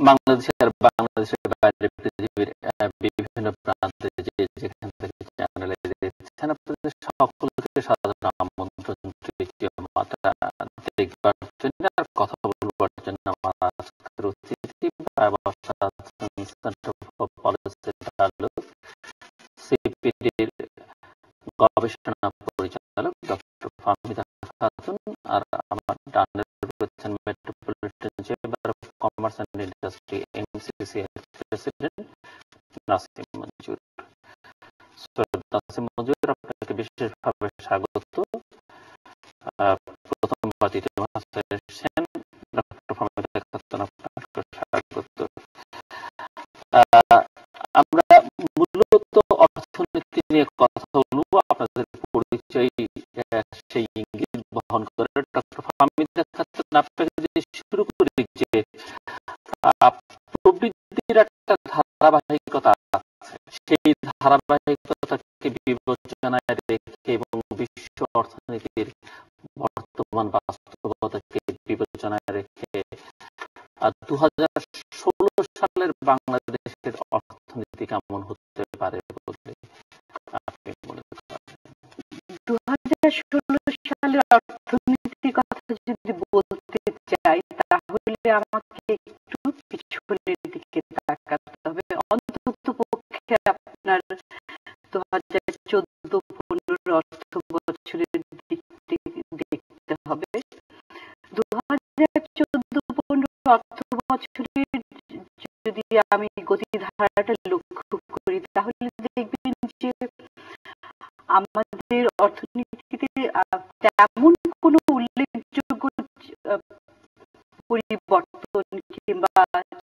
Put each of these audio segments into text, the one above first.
বাংলাদেশের বাইরে পৃথিবীর বিভিন্ন প্রান্তে যেখান থেকে চ্যানেলে দেখছেন আপনাদের সকলকে সাধারণ আমন্ত্রণ তৃতীয় মাত্রা দেখবার জন্য আর কথা বলবার জন্য আমার আজকের অতিথি সেন্টার ফর পলিসি ডায়ালগ সিপিডির গবেষণা পরিচালক ডক্টর ফাহমিদা খাতুন আর আমার ডানে রয়েছেন metropolitan chamber of commerce and industry MCC এর প্রেসিডেন্ট নাসিম মঞ্জুর। নাসিম মঞ্জুর, আপনাকে বিশেষভাবে স্বাগত। প্রথমবার দ্বিতীয় ভাষায় এসেছেন। ডক্টর ফাহমিদা খাতুন, আপনাকে স্বাগত। আমরা মূলত অর্থনীতি নিয়ে কথা বলবো। আপনাদের পরিচয় সেই ইঙ্গিত বহন করে। ডক্টর ফাহমিদা খাতুন, আপনাকে যদি শুরু করি যে প্রবৃদ্ধির একটা ধারাবাহিকতা আছে, সেই ধারাবাহিকতাকে বিবেচনায় রেখে এবং বিশ্ব অর্থনীতির বর্তমান বাস্তবতাকে বিবেচনায় রেখে 2016 সালের বাংলাদেশের অর্থনীতি কেমন হতে পারে বলে আপনি মনে করেন? 2016 সালের অর্থনীতির কথা যদি বলতে চাই তাহলে আমাকে একটু পিছনের দিকে তাকাতে হবে। অন্তত পক্ষে আপনার 2014-15 অর্থ বছরের দিক দেখতে হবে। 2014-15 অর্থ বছরের যদি আমি গতিধারাটা লক্ষ্য করি তাহলে দেখবেন যে আমাদের অর্থনীতিতে তেমন কোনো উল্লেখযোগ্য পরিবর্তন কিংবা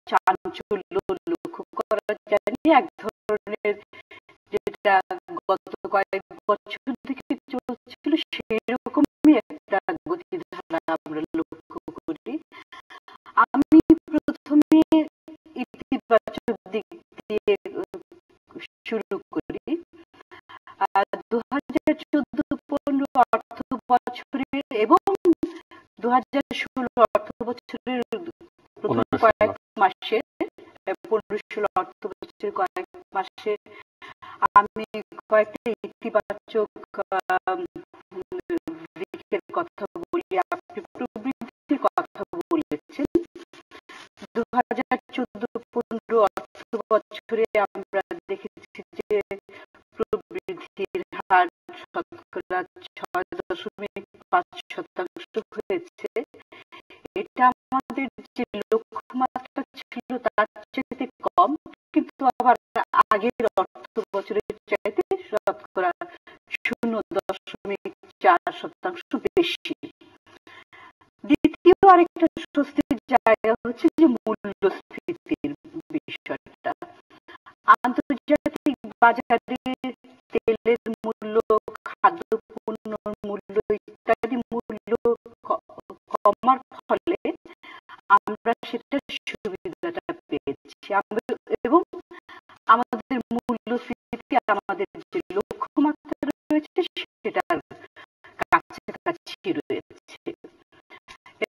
চাঞ্চল্য লক্ষ্য করা যায়নি। এক ধরনের যেটা গত কয়েক বছর থেকে চলছিল সেরকমই একটা গতিধারা আমরা লক্ষ্য করি। আমি প্রথমে ইতিবাচক দিক দিয়ে শুরু করি। 2014-15 অর্থ বছরে এবং 2016 অর্থ বছরের প্রথম কয়েক মাসে 15-16 অর্থ বছরের কয়েক মাসে আমি কয়েকটা ইতিবাচক দিকের কথা বলি। আপনি প্রবৃদ্ধির কথা বলেছেন। 2014-15 অর্থ বছরে আমরা দেখেছি যে প্রবৃদ্ধির হার শতকরা 6.5% হয়েছে। এটা আমাদের যে লক্ষ্যমাত্রা ছিল তার চাইতে কম, কিন্তু আবার আগের অর্থ বছরের চাইতে শতকরা 0.4% বেশি। দ্বিতীয় আরেকটা স্বস্তির জায়গা হচ্ছে যে মূল্যস্ফীতির বিষয়টা। আন্তর্জাতিক বাজারে তেলের মূল্য, খাদ্য পণ্যের মূল্য ইত্যাদি মূল্য কমার ফলে আমরা সেটার সুবিধাটা পেয়েছি এবং আমাদের মূল্যস্ফীতি আমাদের যে লক্ষ্যমাত্রা রয়েছে সেটার কাছাকাছি রয়েছে।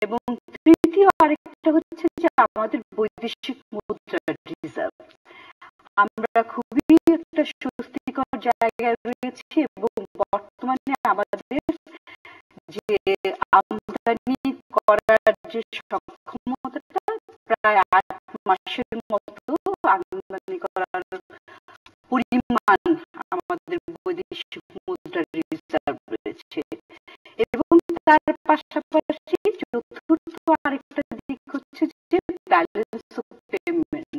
এবং তৃতীয় আরেকটা হচ্ছে যে আমাদের বৈদেশিক মুদ্রার রিজার্ভ, আমরা খুবই একটা স্বস্তিকর জায়গায় রয়েছি এবং বর্তমানে আমাদের যে আমদানি করার যে সক্ষমতাটা প্রায় 8 মাসের মতো আমদানি করার পরিমাণ আমাদের বৈদেশিক মুদ্রার রিজার্ভ রয়েছে। এবং তার পাশাপাশি চতুর্থ আরেকটা দিক হচ্ছে যে ব্যালেন্স অফ পেমেন্ট,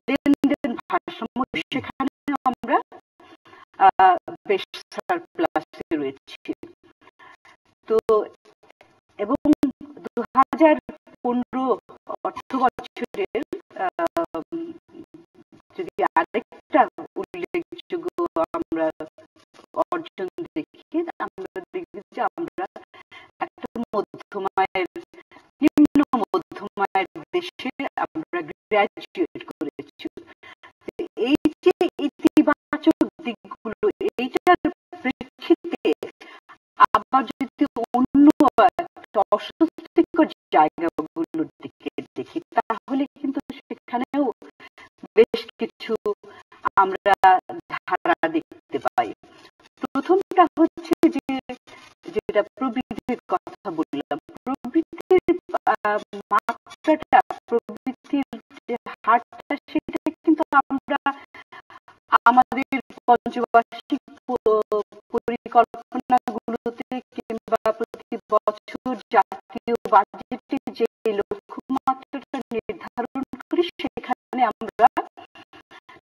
লেনদেন ভারসাম্য, সেখানে আমরা বেশ সারপ্লাসে রয়েছি। তো এবং 2015 অর্থ বছরের যদি আরেকটা উল্লেখযোগ্য আমরা অর্জন দেখি, আমরা দেখি যে আমরা একটা নিম্ন মধ্যমায়ের দেশে আমরা গ্রাজুয়েট করেছি। এই যে ইতিবাচক দিকগুলো, এইটার প্রেক্ষিতে আবার যদি অন্য একটা অস্বস্তিকর জায়গাগুলোর দিকে দেখি তাহলে কিন্তু বেশ কিছু আমরা ধারা দেখতে পাই। প্রথমটা হচ্ছে যে যেটা প্রবৃদ্ধির কথা বললাম, প্রবৃদ্ধির মাত্রাটা, প্রবৃদ্ধির যে হারটা, সেটা কিন্তু আমরা আমাদের পঞ্চবার্ষিক পরিকল্পনাগুলোতে কিংবা প্রতি বছর জাতীয় বাজেটে যে লক্ষ্যমাত্রাটা নির্ধারণ করি, সেখানে আমরা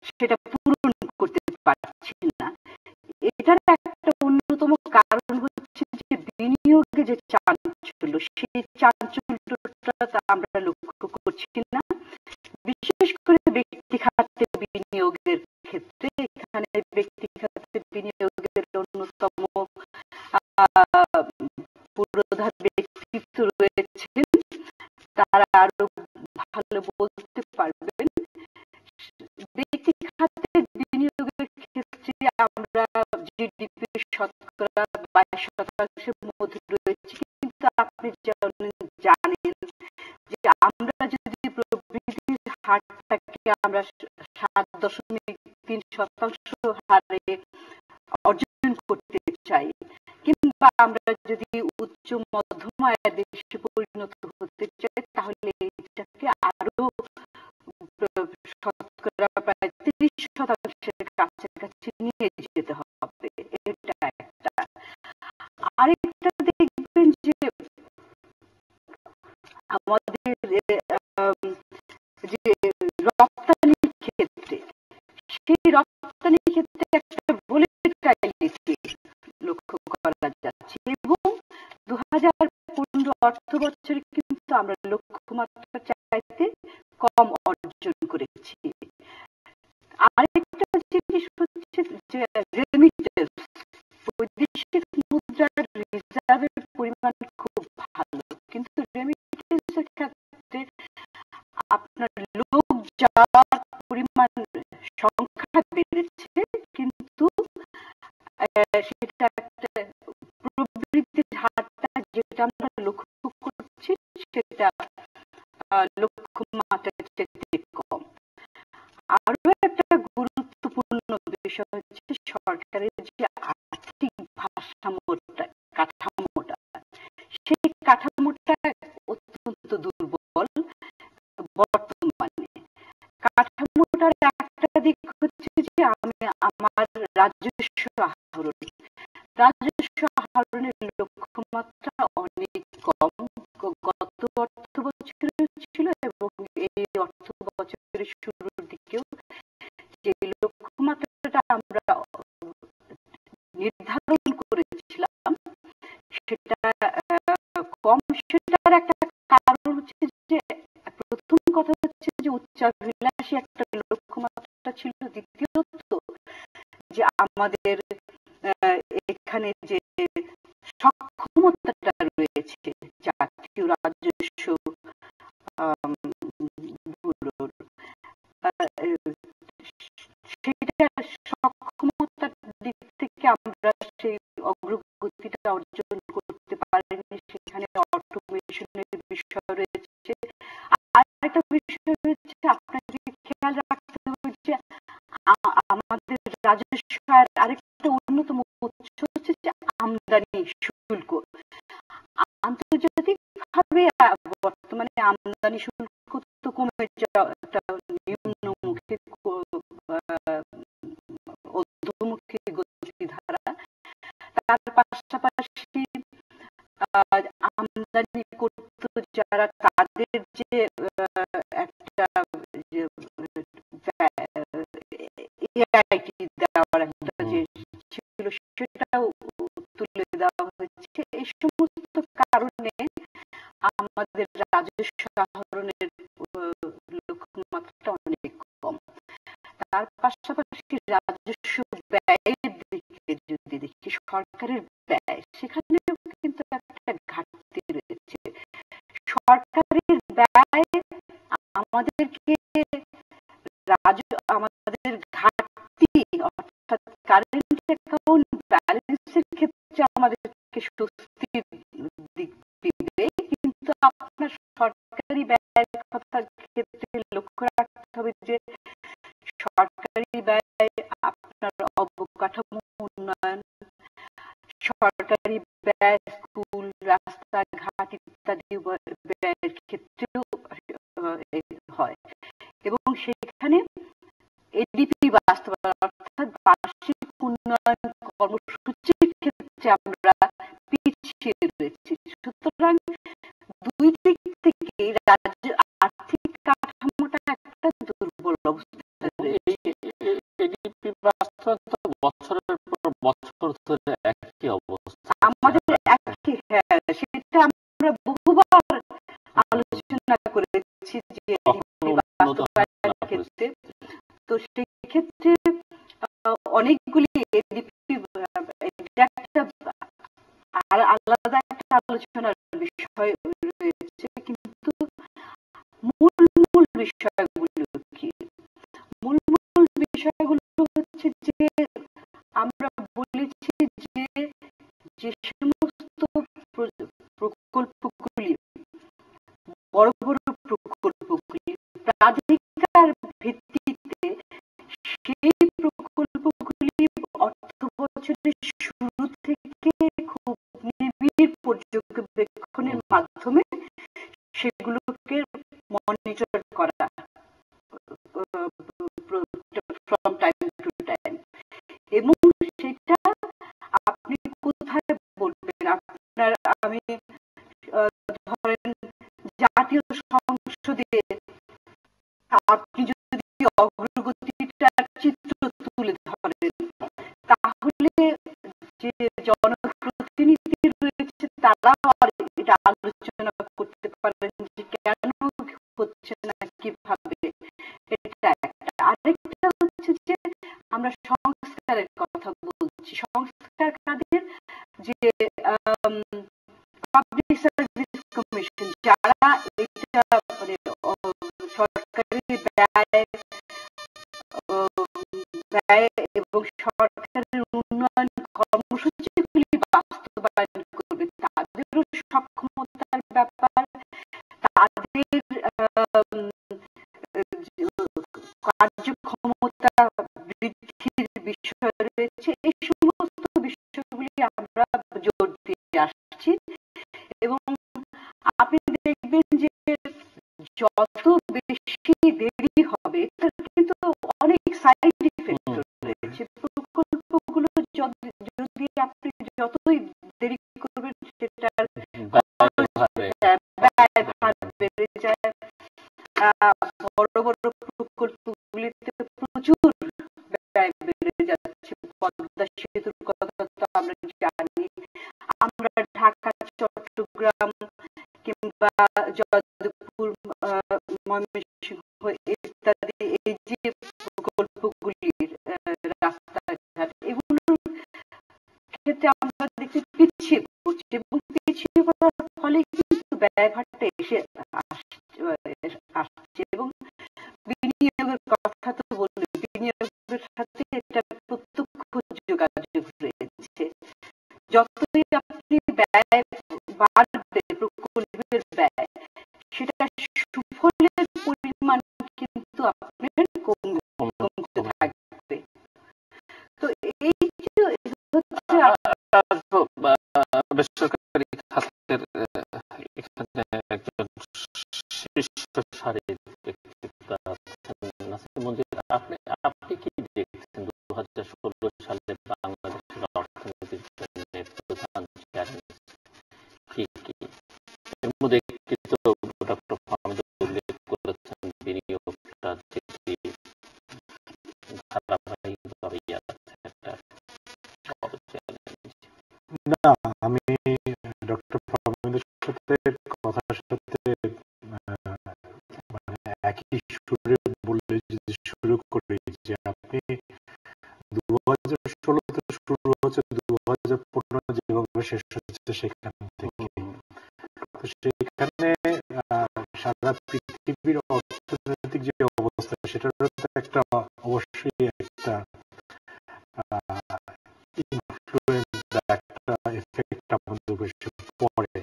সেটা পূরণ করতে পারছি না। এটার একটা অন্যতম কারণ হচ্ছে যে বিনিয়োগে যে চাঞ্চল্য, সেই চাঞ্চল্যটা আমরা লক্ষ্য করছি না। বিশেষ করে ব্যক্তি খাতে বিনিয়োগের ক্ষেত্রে, এখানে ব্যক্তি খাতে বিনিয়োগের অন্যতম পুরোধা ব্যক্তিত্ব রয়েছেন, তারা আরো ভালো বলতে পারবেন। ব্যক্তি খাতে বিনিয়োগের ক্ষেত্রে আমরা জিডিপির শতকরা 22% মধ্যে রয়েছে, কিন্তু আপনি জানেন যে আমরা যদি প্রবৃদ্ধির হারটাকে আমরা 7.3% হারে অর্জন করতে চাই, কিংবা আমরা যদি উচ্চ মধ্যম আয়ের দেশে পরিণত হতে চাই, তাহলে এটাকে আরো শতকরা প্রায় 30% কাছাকাছি নিয়ে যেতে হবে। এটা একটা। আরেকটা দেখবেন যে আমাদের যে রপ্তানির ক্ষেত্রে, সেই রপ্তানির ক্ষেত্রে একটা ভোলেটাইলিটি লক্ষ্য করা যাচ্ছে, এবং 2015 অর্থ বছরে কিন্তু আমরা লক্ষ্যমাত্রা চাইতে কম অর্জন করেছি। আরেকটা জিনিস হচ্ছে যে রেমিটেন্স, বৈদেশিক মুদ্রার রিজার্ভের পরিমাণ খুব ভালো, কিন্তু রেমিটেন্সের ক্ষেত্রে আপনার লোক যাওয়ার পরিমাণ, সংখ্যা বেড়েছে, কিন্তু সেটা একটা প্রবৃদ্ধির হারটা যেটা আমরা লক্ষ্য করছি, সেটা লক্ষ্যমাত্রার চেয়ে কম। আরো একটা গুরুত্বপূর্ণ বিষয় হচ্ছে সরকারের যে আর্থিক ভারসাম্যটা, কাঠামোটা, সেই কাঠামোটা অত্যন্ত দুর্বল বর্তমানে। কাঠামোটার একটা দিক হচ্ছে যে আমার রাজস্ব আহরণের লক্ষ্যমাত্রা অনেক কম, গত অর্থ বছরেও ছিল এবং এই অর্থ বছরের শুরুর দিকেও যে লক্ষ্যমাত্রাটা আমরা নির্ধারণ করেছিলাম, সেটা কম। সেটার একটা কারণ হচ্ছে যে, প্রথম কথা হচ্ছে যে উচ্চাভিলাষী একটা লক্ষ্যমাত্রা ছিল, দ্বিতীয়ত যে আমাদের এখানে যে সক্ষমতাটা রয়েছে জাতীয় রাজস্ব ব্যুরোর, সেটা সক্ষমতার দিক থেকে আমরা সেই অগ্রগতিটা অর্জন করতে পারিনি। সেখানে অটোমেশনের বিষয় রয়েছে। আরেকটা বিষয় রয়েছে, আপনাকে খেয়াল রাখতে হবে যে আমাদের রাজস্ব আরেকটা অন্যতম উৎস হচ্ছে যে আমদানি শুল্ক। আন্তর্জাতিক ভাবে বর্তমানে আমদানি শুল্ক তো কমে যাওয়া, একটা নিম্নমুখী ঊর্ধ্বমুখী গতিধারা। তার পাশাপাশি আমদানি করত যারা, তাদের যে একটা এআইটি দেওয়ার একটা যে ছিল, সেটাও তুলে দেওয়া হয়েছে। এই সমস্ত কারণে আমাদের রাজস্ব আহরণের লক্ষ্যমাত্রাটা অনেক কম। তার পাশাপাশি রাজস্ব ব্যয়ের দিকে যদি দেখি, সরকারের ব্যয়, সেখানেও কিন্তু একটা ঘাটতি রয়েছে। সরকারের ব্যয় আমাদেরকে আমাদের ঘাটতি, অর্থাৎ কারেন্ট অ্যাকাউন্ট ব্যালেন্সের ক্ষেত্রে আমাদেরকে স্বস্তির দিক দিবে, কিন্তু আপনার সরকারি ব্যয়ের কথার ক্ষেত্রে লক্ষ্য রাখতে হবে যে সরকারি ব্যয়, আপনার অবকাঠামো উন্নয়ন, সরকারি ব্যয় স্কুল, রাস্তাঘাট ইত্যাদি ব্যয়ের ক্ষেত্রেও হয়, এবং সেখানে এডিপি বাস্তবায়ন অর্থাৎ বার্ষিক উন্নয়ন কর্মসূচির ক্ষেত্রে আমরা পিছিয়ে রয়েছি। সুতরাং দুই দিক থেকে রাজ্যের আর্থিক কাঠামোটা একটা দুর্বল অবস্থায় রয়েছে। এডিপি বাস্তবায়ন তো বছরের পর বছর ধরে একই অবস্থা, আমাদের একই, হ্যাঁ, সেটা আমরা বহুবার আলোচনা করেছি যে এডিপি বাস্তবায়নের ক্ষেত্রে। তো সেই ক্ষেত্রে অনেকগুলি এডিপি একটা আলাদা একটা আলোচনার বিষয় রয়েছে, কিন্তু মূল মূল বিষয়গুলো কি? মূল মূল বিষয়গুলো হচ্ছে যে আমরা বলেছি যে যে সমস্ত প্রকল্পগুলি, বড় বড় প্রকল্পগুলি প্রাধিকার ভিত্তিতে, সেই প্রকল্পগুলি অর্থ বছরের শুরু থেকে খুব নিবিড় পর্যবেক্ষণের মাধ্যমে সেগুলোকে মনিটর করা ফ্রম টাইম টু টাইম। এবং সেটা আপনি কোথায় বলবেন? আপনার আমি ধরেন জাতীয় সংসদে আপনি যদি অগ্রগতিটার চিত্র তুলে ধরেন, তাহলে যে জনপ্রতিনিধি রয়েছে তারাও এটা আলোচনা করতে পারেন যে কেন হচ্ছে না, কিভাবে। এটা একটা। আরেকটা হচ্ছে যে আমরা সংস্কারের কথা বলছি, সংস্কার কাদের? যে পাবলিক সার্ভিস কমিশন, যারা এটা মানে সরকারি ব্যয় ব্যয় এবং সরকারের উন্নয়ন কর্মসূচিগুলি বাস্তবায়ন করবে, তাদেরও সক্ষমতার ব্যাপার, তাদের কার্যক্ষমতা বৃদ্ধির বিষয় রয়েছে। এই সমস্ত বিষয়গুলি আমরা জোর দিয়ে আসছি, এবং আপনি দেখবেন যে যত বেশি দেরি হবে তার কিন্তু অনেক সাইড ইফেক্ট রয়েছে। প্রকল্পগুলো যদি আপনি যতই দেরি করবেন সেটার ব্যয় ভার বেড়ে যায়। বড় বড় প্রকল্পগুলিতে প্রচুর ব্যয় বেড়ে যাচ্ছে। পদ্মা সেতুর কথা তো আমরা জানি। আমরা ঢাকা, চট্টগ্রাম কিংবা যাদবপুর, ময়মনসিংহ ইত্যাদি এই যে প্রকল্পগুলির রাস্তাঘাট, এগুলোর ক্ষেত্রে আমরা দেখছি পিছিয়ে পড়ছি, এবং পিছিয়ে পড়ার ফলে কিন্তু ব্যয়ভারটা এসে আসছে। এবং বিনিয়োগের কথা তো বললে, বিনিয়োগের সাথে এটা প্রত্যক্ষ যোগাযোগ রয়েছে। যতই আপনি ব্যয় বাড়বে, প্রকল্পের ব্যয়, সেটা সুফলের পরিমাণ কিন্তু আপনার কমতে থাকবে। তো এই যে বেসরকারি খাতের এখানে একজন শীর্ষ সারির ব্যক্তিত্ব আছেন নাসির মঞ্জুর। আপনি কি দেখছেন 2016 সালে বাংলাদেশের অর্থনীতির জন্য প্রধান চ্যালেঞ্জ কি কি? এর মধ্যে কিন্তু ডক্টর ফাহমিদুল উল্লেখ করেছেন বিনিয়োগটা যেটি ধারাবাহিকভাবে আছে একটা বড় চ্যালেঞ্জ। না, আমি ডক্টর ফাহমিদের সাথে কথার সাথে মানে একই সুরে বলে যদি শুরু করি, যে আপনি 2016-তে শুরু হচ্ছে, 2015 যেভাবে শেষ হচ্ছে সেখান থেকে, তো সেখানে সারা পৃথিবীর অর্থনৈতিক যে অবস্থা, সেটার একটা অবশ্যই একটা ইনফ্লুয়েন্স বা একটা এফেক্ট আমাদের উপর পড়ে।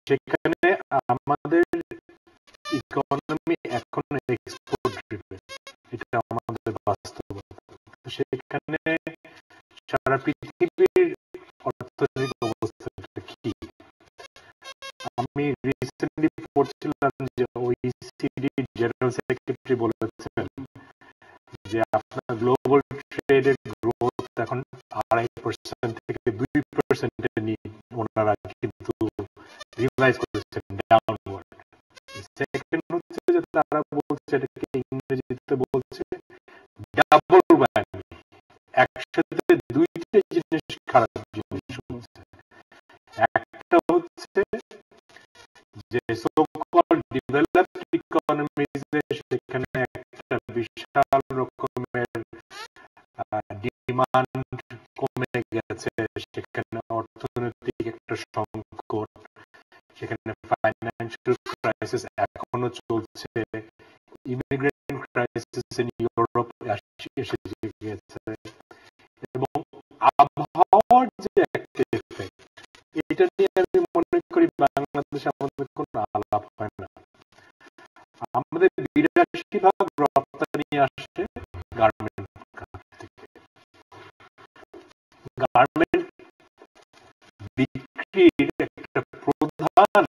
সেখানে আমাদের ইকোনমি এখন এক্সপোর্ট ড্রিভেন, এটা সেখানে সারা পৃথিবীর অর্থনৈতিক অবস্থাটা কি? আমি রিসেন্টলি পড়ছিলাম যে OECD জেনারেল সেক্রেটারি বলেছেন যে আপনার গ্লোবাল ট্রেডের গ্রোথ এখন 2.5% থেকে 2% নিয়ে ওনারা কিন্তু রিভাইজ করেছেন ডাউনওয়ার্ড। সেকেন্ড হচ্ছে যে তারা বলছে, এটাকে ইংরেজিতে বলছে ডাবল ওয়ার্মিং, একসাথে দুইটা জিনিস, খারাপ জিনিস হচ্ছে। একটা হচ্ছে যে সো-কল্ড ডেভেলপড ইকোনমিজে সেখানে একটা বিশাল রকমের ডিমান্ড কমে গেছে, সেখানে অর্থনৈতিক একটা সংকট, সেখানে ফাইন্যান্সিয়াল ক্রাইসিস এখনো চলছে, ইমিগ্রেশন ক্রাইসিস ইন ইউরোপ এসে গেছে, এবং আবহাওয়ার যে একটা এফেক্ট, এটা নিয়ে আমি মনে করি বাংলাদেশে আমাদের কোনো আলাপ হয় না। আমাদের 82% রপ্তানি আসে গার্মেন্ট খাত থেকে। গার্মেন্ট বিক্রির একটা প্রধান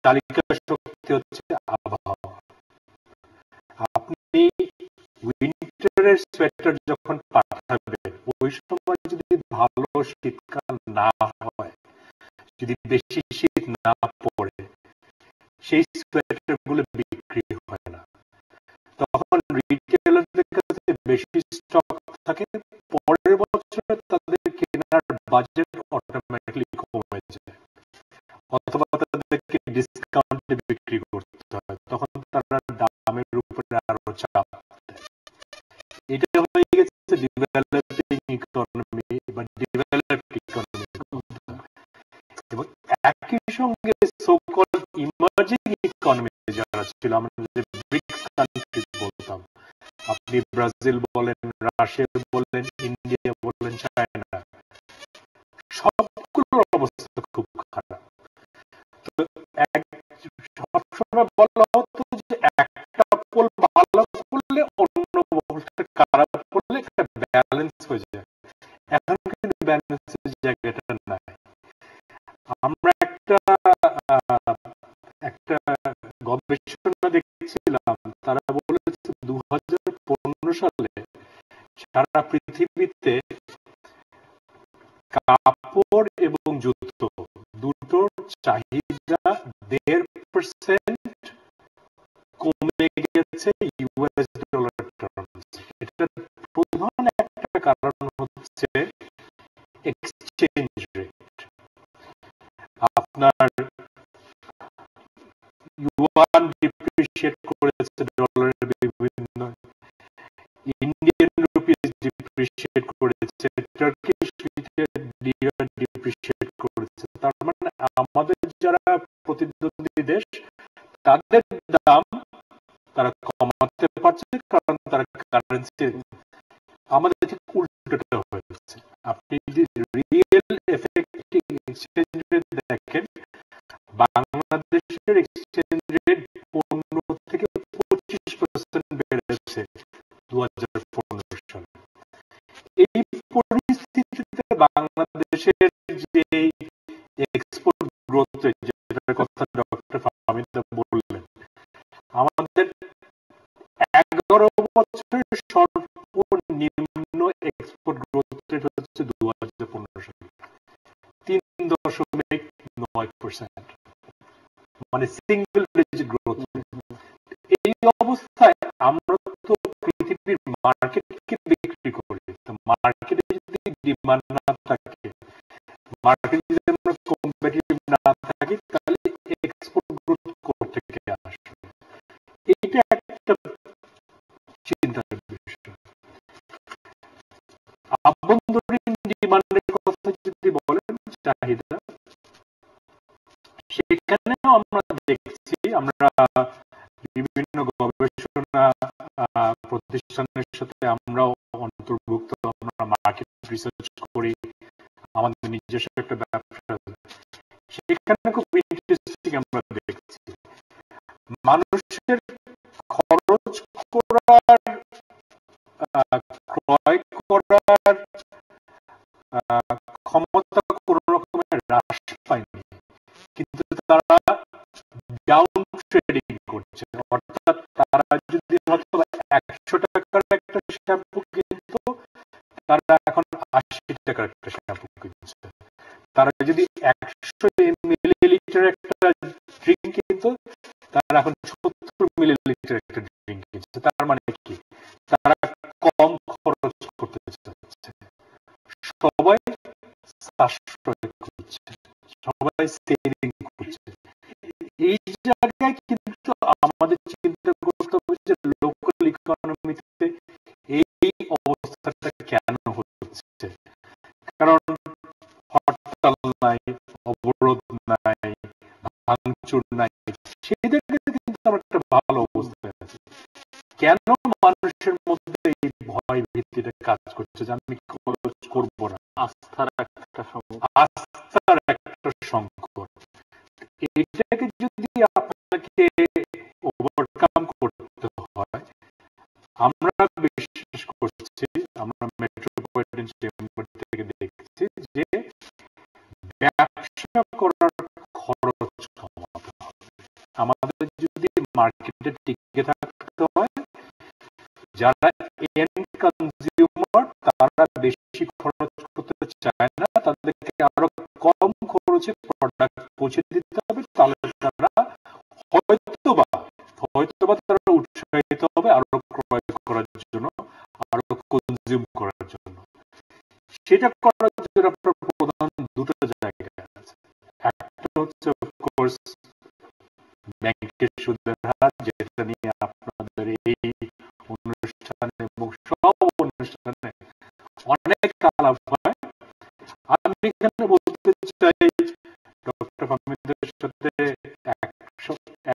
চালিকা শক্তি হচ্ছে আবহাওয়া। আপনি উইন্টারের সোয়েটার যখন পাঠাবেন, ওই সময় যদি ভালো শীতকাল না হয়, যদি বেশি শীত না পড়ে, সেই সোয়েটার গুলো বিক্রি হয় না। তখন রিটেলারদের কাছে বেশি স্টক থাকে, পরের বছরে তাদের কেনার বাজেট অটোমেটিক্যালি কমে যায়, অথবা তাদেরকে ডিসকাউন্টে বিক্রি করতে হয়, তখন তারা দামের উপরে আরো চাপ দেয়। এটা হয়ে গেছে ডেভেলপিং ইকোনমি বা ডেভেলপড ইকোনমি। এবং একই সঙ্গে সো-কল্ড ইমার্জিং ইকোনমি যারা ছিল, আমরা যে ব্রিক্স কান্ট্রি বলতাম, আপনি ব্রাজিল বলেন, রাশিয়া বলেন, ইন্ডিয়া বলেন, চায়না, সবগুলোর অবস্থা খুব খারাপ। তো সবসময় বলা হতো যে একটা পোল ভালো করলে অন্য পোলটা খারাপ করলে একটা ব্যালেন্স হয়ে যায়। এখন কিন্তু ব্যালেন্সের জায়গাটা নাই। আমরা একটা গবেষণা দেখছিলাম, তারা বলেছে 2015 সালে সারা পৃথিবীতে কাপড় এবং জুতো দুটোর চাহিদা 1.5% কমে গেছে ইউএস ডলার টার্মস। এটার প্রধান একটা কারণ হচ্ছে এক্সচেঞ্জ রেট। আপনার ইউয়ান ডিপ্রিশিয়েট করেছে ডলারের বিভিন্ন, ইন্ডিয়ান রুপিস ডিপ্রিশিয়েট করেছে, টার্কিশ লিরা ডিপ্রিশিয়েট করেছে। তার মানে আমাদের যারা প্রতিদ্বন্দ্বী দেশ, তাদের দাম তারা কমাতে পারছে, কারণ তারা কারেন্সি, আমাদের ঠিক উল্টোটা হয়েছে। আপনি যদি রিয়েল এফেক্টিভ এক্সচেঞ্জ রেট দেখেন, বাংলাদেশের এক্সচেঞ্জ রেট 15 থেকে 25% বেড়েছে 2015 সালে। এই পরিস্থিতিতে বাংলাদেশের যে এক্সপোর্ট গ্রোথ, যেটার কথা ডক্টর ফাহমিদা বললেন, আমাদের 11 বছরের সর্বনিম্ন এক্সপোর্ট গ্রোথ রেট হচ্ছে 2015 সালে 3.9%, মানে সিঙ্গল ডিজিট গ্রোথ। এই অবস্থায় আমরা তো পৃথিবীর মার্কেটকে বিক্রি করি, তো মার্কেটে যদি ডিমান্ড না থাকে, মার্কেটে যদি আমরা কম্পিটিটিভ না থাকি, তাহলে এক্সপোর্ট গ্রোথ করতে থেকে আসবে। এইটা একটা চিন্তার বিষয়। আভ্যন্তরীণ ডিমান্ডের কথা যদি বলেন, চাহিদা, সেখানেও আমরা দেখছি, আমরা বিভিন্ন গবেষণা প্রতিষ্ঠানের সাথে আমরাও অন্তর্ভুক্ত, আমরা মার্কেট রিসার্চ করি, আমাদের নিজস্ব একটা ব্যবসা, সেখানে খুব ইন্টারেস্টিং আমরা দেখছি মানুষের খরচ করার ডাউন ট্রেডিং করছে, অর্থাৎ তারা যদি হয়তো 100 টাকার একটা শ্যাম্পু কিনতো, তারা এখন 80 টাকার একটা শ্যাম্পু কিনছে। তারা যদি 100 মিলিলিটার একটা ড্রিঙ্ক কিনতো, তারা এখন 70 মিলিলিটার একটা ড্রিঙ্ক কিনছে। তার মানে কি, তারা কম খরচ করতে চাচ্ছে, সবাই সাশ্রয় করছে, সবাই সেভিং করছে। এই জায়গায় কিন্তু আমাদের চিন্তা করতে হবে যে লোকাল ইকোনমিতে এই অবস্থাটা কেন হচ্ছে। কারণ হরতাল নাই, অবরোধ নাই, ভাঙচুর নাই, সেই জায়গাতে কিন্তু আমরা একটা ভালো অবস্থায় আছি। কেন মানুষের মধ্যে এই ভয় ভীতিটা কাজ করছে যে আমি খরচ করবো না? আস্থার একটা আস্থার একটা সংকট। এইটাকে যদি আপনাকে ওভারকাম করতে হয়, আমরা বিশ্বাস করছি, আমরা মেট্রোপলিটন চেম্বার থেকে দেখছি যে ব্যবসা করার খরচ কমাতে হবে। আমাদের যদি মার্কেটে টিকে থাকতে হয়, যারা এন্ড কনজিউমার তারা বেশি খরচ করতে চায় না, তাদেরকে আরো কম খরচে প্রোডাক্ট পৌঁছে দিতে হবে, তাহলে তারা হয়তোবা তারা উৎসাহিত হবে আরো ক্রয় করার জন্য, আরো কনজিউম করার জন্য। সেটা করার জন্য আপনার প্রধান দুটো জায়গা আছে। একটা হচ্ছে অফকোর্স ব্যাংকের সুদের হার, যেটা নিয়ে আপনাদের এই অনুষ্ঠানে এবং সব অনুষ্ঠানে অনেক আলাপ হয়। আমি এখানে বলতে চাই, ডক্টর ফাহমিদের সাথে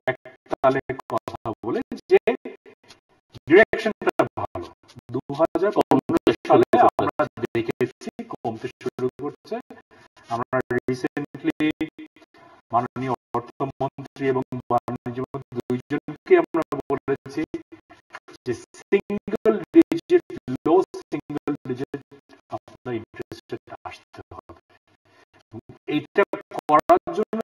এক তালে কথা বলে যে ডিরেকশনটা ভালো। 2015 সালে আমরা দেখেছি কমতে শুরু করছে। আমরা রিসেন্টলি মাননীয় অর্থমন্ত্রী এবং বাণিজ্য মন্ত্রী দুইজনকে আমরা বলেছি যে লো সিঙ্গেল ডিজিট আপনার ইন্টারেস্ট রেট আসতে হবে। এইটা করার জন্য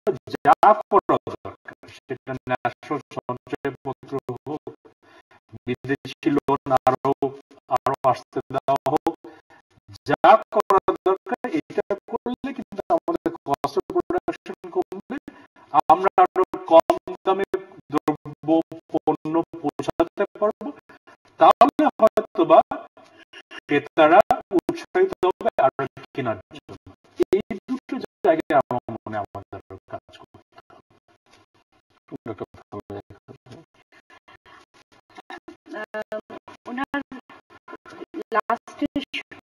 যা করা দরকার, সেটা ন্যাশনাল সঞ্চয়পত্র হোক, বিদেশি লোন আরো আসতে দেওয়া হোক, যা করা দরকার, এটা করলে কিন্তু আমাদের কস্ট অফ প্রোডাকশন কমবে, আমরা আরো কম দামে দ্রব্য পণ্য পৌঁছাতে পারবো, তাহলে হয়তোবা ক্রেতারা উৎসাহিত হবে আরো কেনার জন্য। এই দুটো জায়গায় আমার মনে আমাদের কাজ করতে হবে। ওনার লাস্টের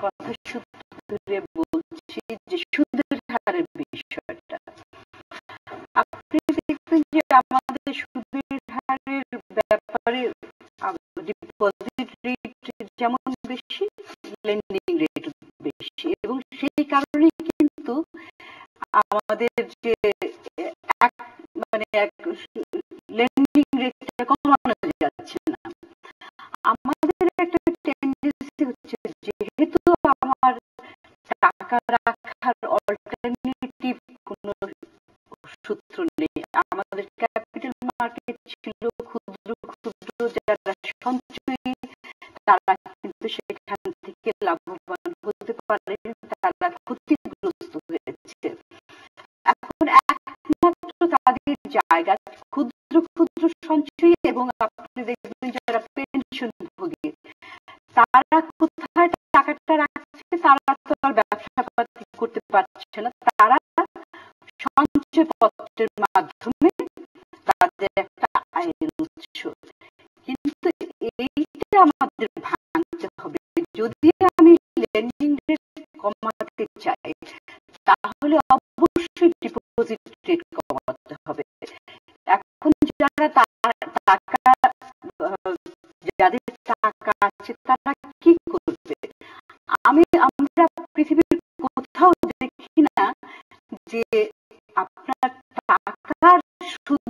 কথা সূত্রে বলছি যে সুদের হারের বিষয়টা, আপনি দেখবেন যে আমাদের সুদের হারের ব্যাপারে ডিপোজিট রেট যেমন বেশি, লেন্ডিং রেট বেশি, এবং সেই কারণে কিন্তু আমাদের যে লেন্ডিং রেটটা কমানো যাচ্ছে না। আমাদের একটা টেন্ডেন্সি হচ্ছে, যেহেতু আমার টাকা রাখার অল্টারনেটিভ কোনো সূত্র নেই, আমাদের ক্যাপিটাল মার্কেট ছিল ক্ষুদ্র ক্ষুদ্র যারা সঞ্চয়ী, তারা কিন্তু সেখান থেকে লাভবান হতে পারে, তারা ক্ষতিগ্রস্ত হয়েছে। এখন একমাত্র তাদের জায়গা ক্ষুদ্র ক্ষুদ্র সঞ্চয়ী, এবং আপনি দেখবেন যারা পেনশনভোগী, তারা কোথায় টাকাটা রাখছে, তারা তো আর ব্যবসা করতে পারছে না, তারা সঞ্চয়পত্রের মাধ্যমে তাদের একটা আয়ের উৎস। কিন্তু এইটা আমাদের ভাঙতে হবে। যদি আমি লেন্ডিং রেট কমাতে চাই, তাহলে অবশ্যই ডিপোজিট রেট কমাতে হবে। এখন যারা টাকা, যাদের টাকা আছে, তারা কি করবে? আমরা পৃথিবীর কোথাও দেখি না যে আপনার টাকার সুদ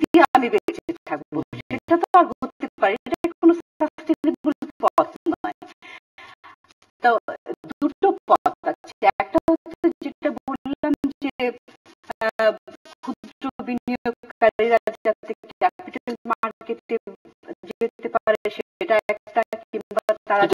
দিয়ে আমি বেঁচে থাকবো, সেটা তো আর হতে পারে, এটা কোনো সাস্টেনেবল পথ নয়। তো দুটো পথ আছে, একটা হচ্ছে যেটা বললাম যে ক্ষুদ্র বিনিয়োগকারী নারীরা যাতে ক্যাপিটাল মার্কেটে যেতে পারে সেটা একটা, কিংবা তারা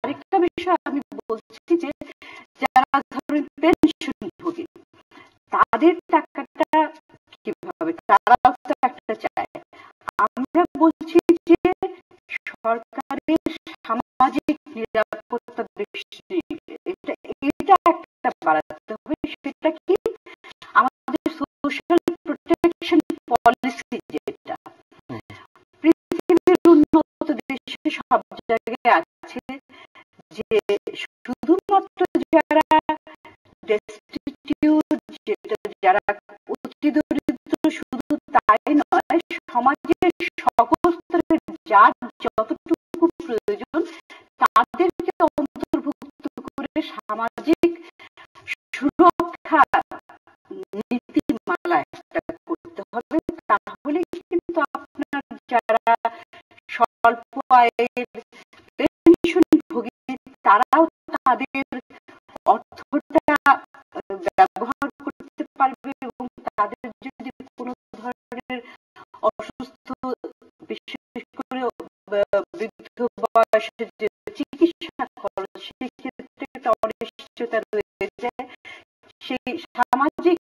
আরেকটা বিষয় আমি বলছি যে যারা ধরেন পেনশনভোগী তাদের টাকাটা কিভাবে, তারাও তো একটা চায়। আমরা বলছি যে সরকারের সামাজিক নিরাপত্তা দৃষ্টি এটা একটা বাড়াতে হবে। সেটা কি আমাদের সোশ্যাল প্রোটেকশন পলিসি, যেটা পৃথিবীর উন্নত দেশে সব জায়গায় আছে, যে শুধুমাত্র যারা ডেস্টিটিউট, যারা অতি দরিদ্র শুধু তাই নয়, সমাজের সকল স্তরের যার যতটুকু প্রয়োজন তাদেরকে অন্তর্ভুক্ত করে সামাজিক সুরক্ষা নীতিমালা একটা করতে হবে। তাহলে কিন্তু আপনার যারা স্বল্প আয়ের পেনশনভোগী তারাও তাদের অর্থটা ব্যবহার করতে পারবে, এবং তাদের যদি কোনো ধরনের অসুস্থ, বিশেষ করে বৃদ্ধ বয়সের যে চিকিৎসা খরচ, সেক্ষেত্রে একটা অনিশ্চয়তা রয়ে যায়। সেই সামাজিক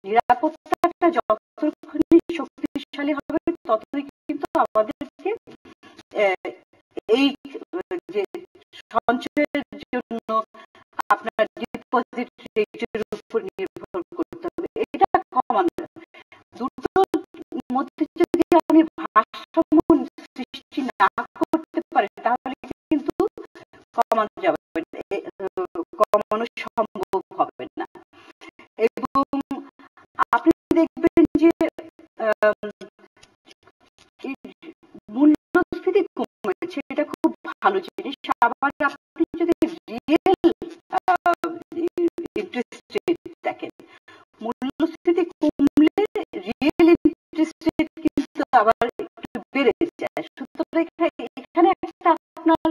নিরাপত্তাটা যতক্ষণই শক্তিশালী হবে ততই কিন্তু আমাদেরকে এই যে সঞ্চয়ের জন্য আপনার ডিপোজিট রেটের উপর নির্ভর করতে হবে, এটা কমানো। দুটোর মধ্যে যদি আমি ভারসাম্য সৃষ্টি না করতে পারি তাহলে কিন্তু কমানো যাবে, কমানো সম্ভব হবে না। এবং আপনি দেখবেন যে মূল্যস্ফীতি কমেছে, এটা খুব ভালো জিনিস। আবার আপনি যদি রিয়েল ইন্টারেস্ট রেট দেখেন, মূল্যস্ফীতি কমলে রিয়েল ইন্টারেস্ট রেট কিন্তু আবার একটু বেড়ে যায়। সুতরাং এখানে একটা আপনার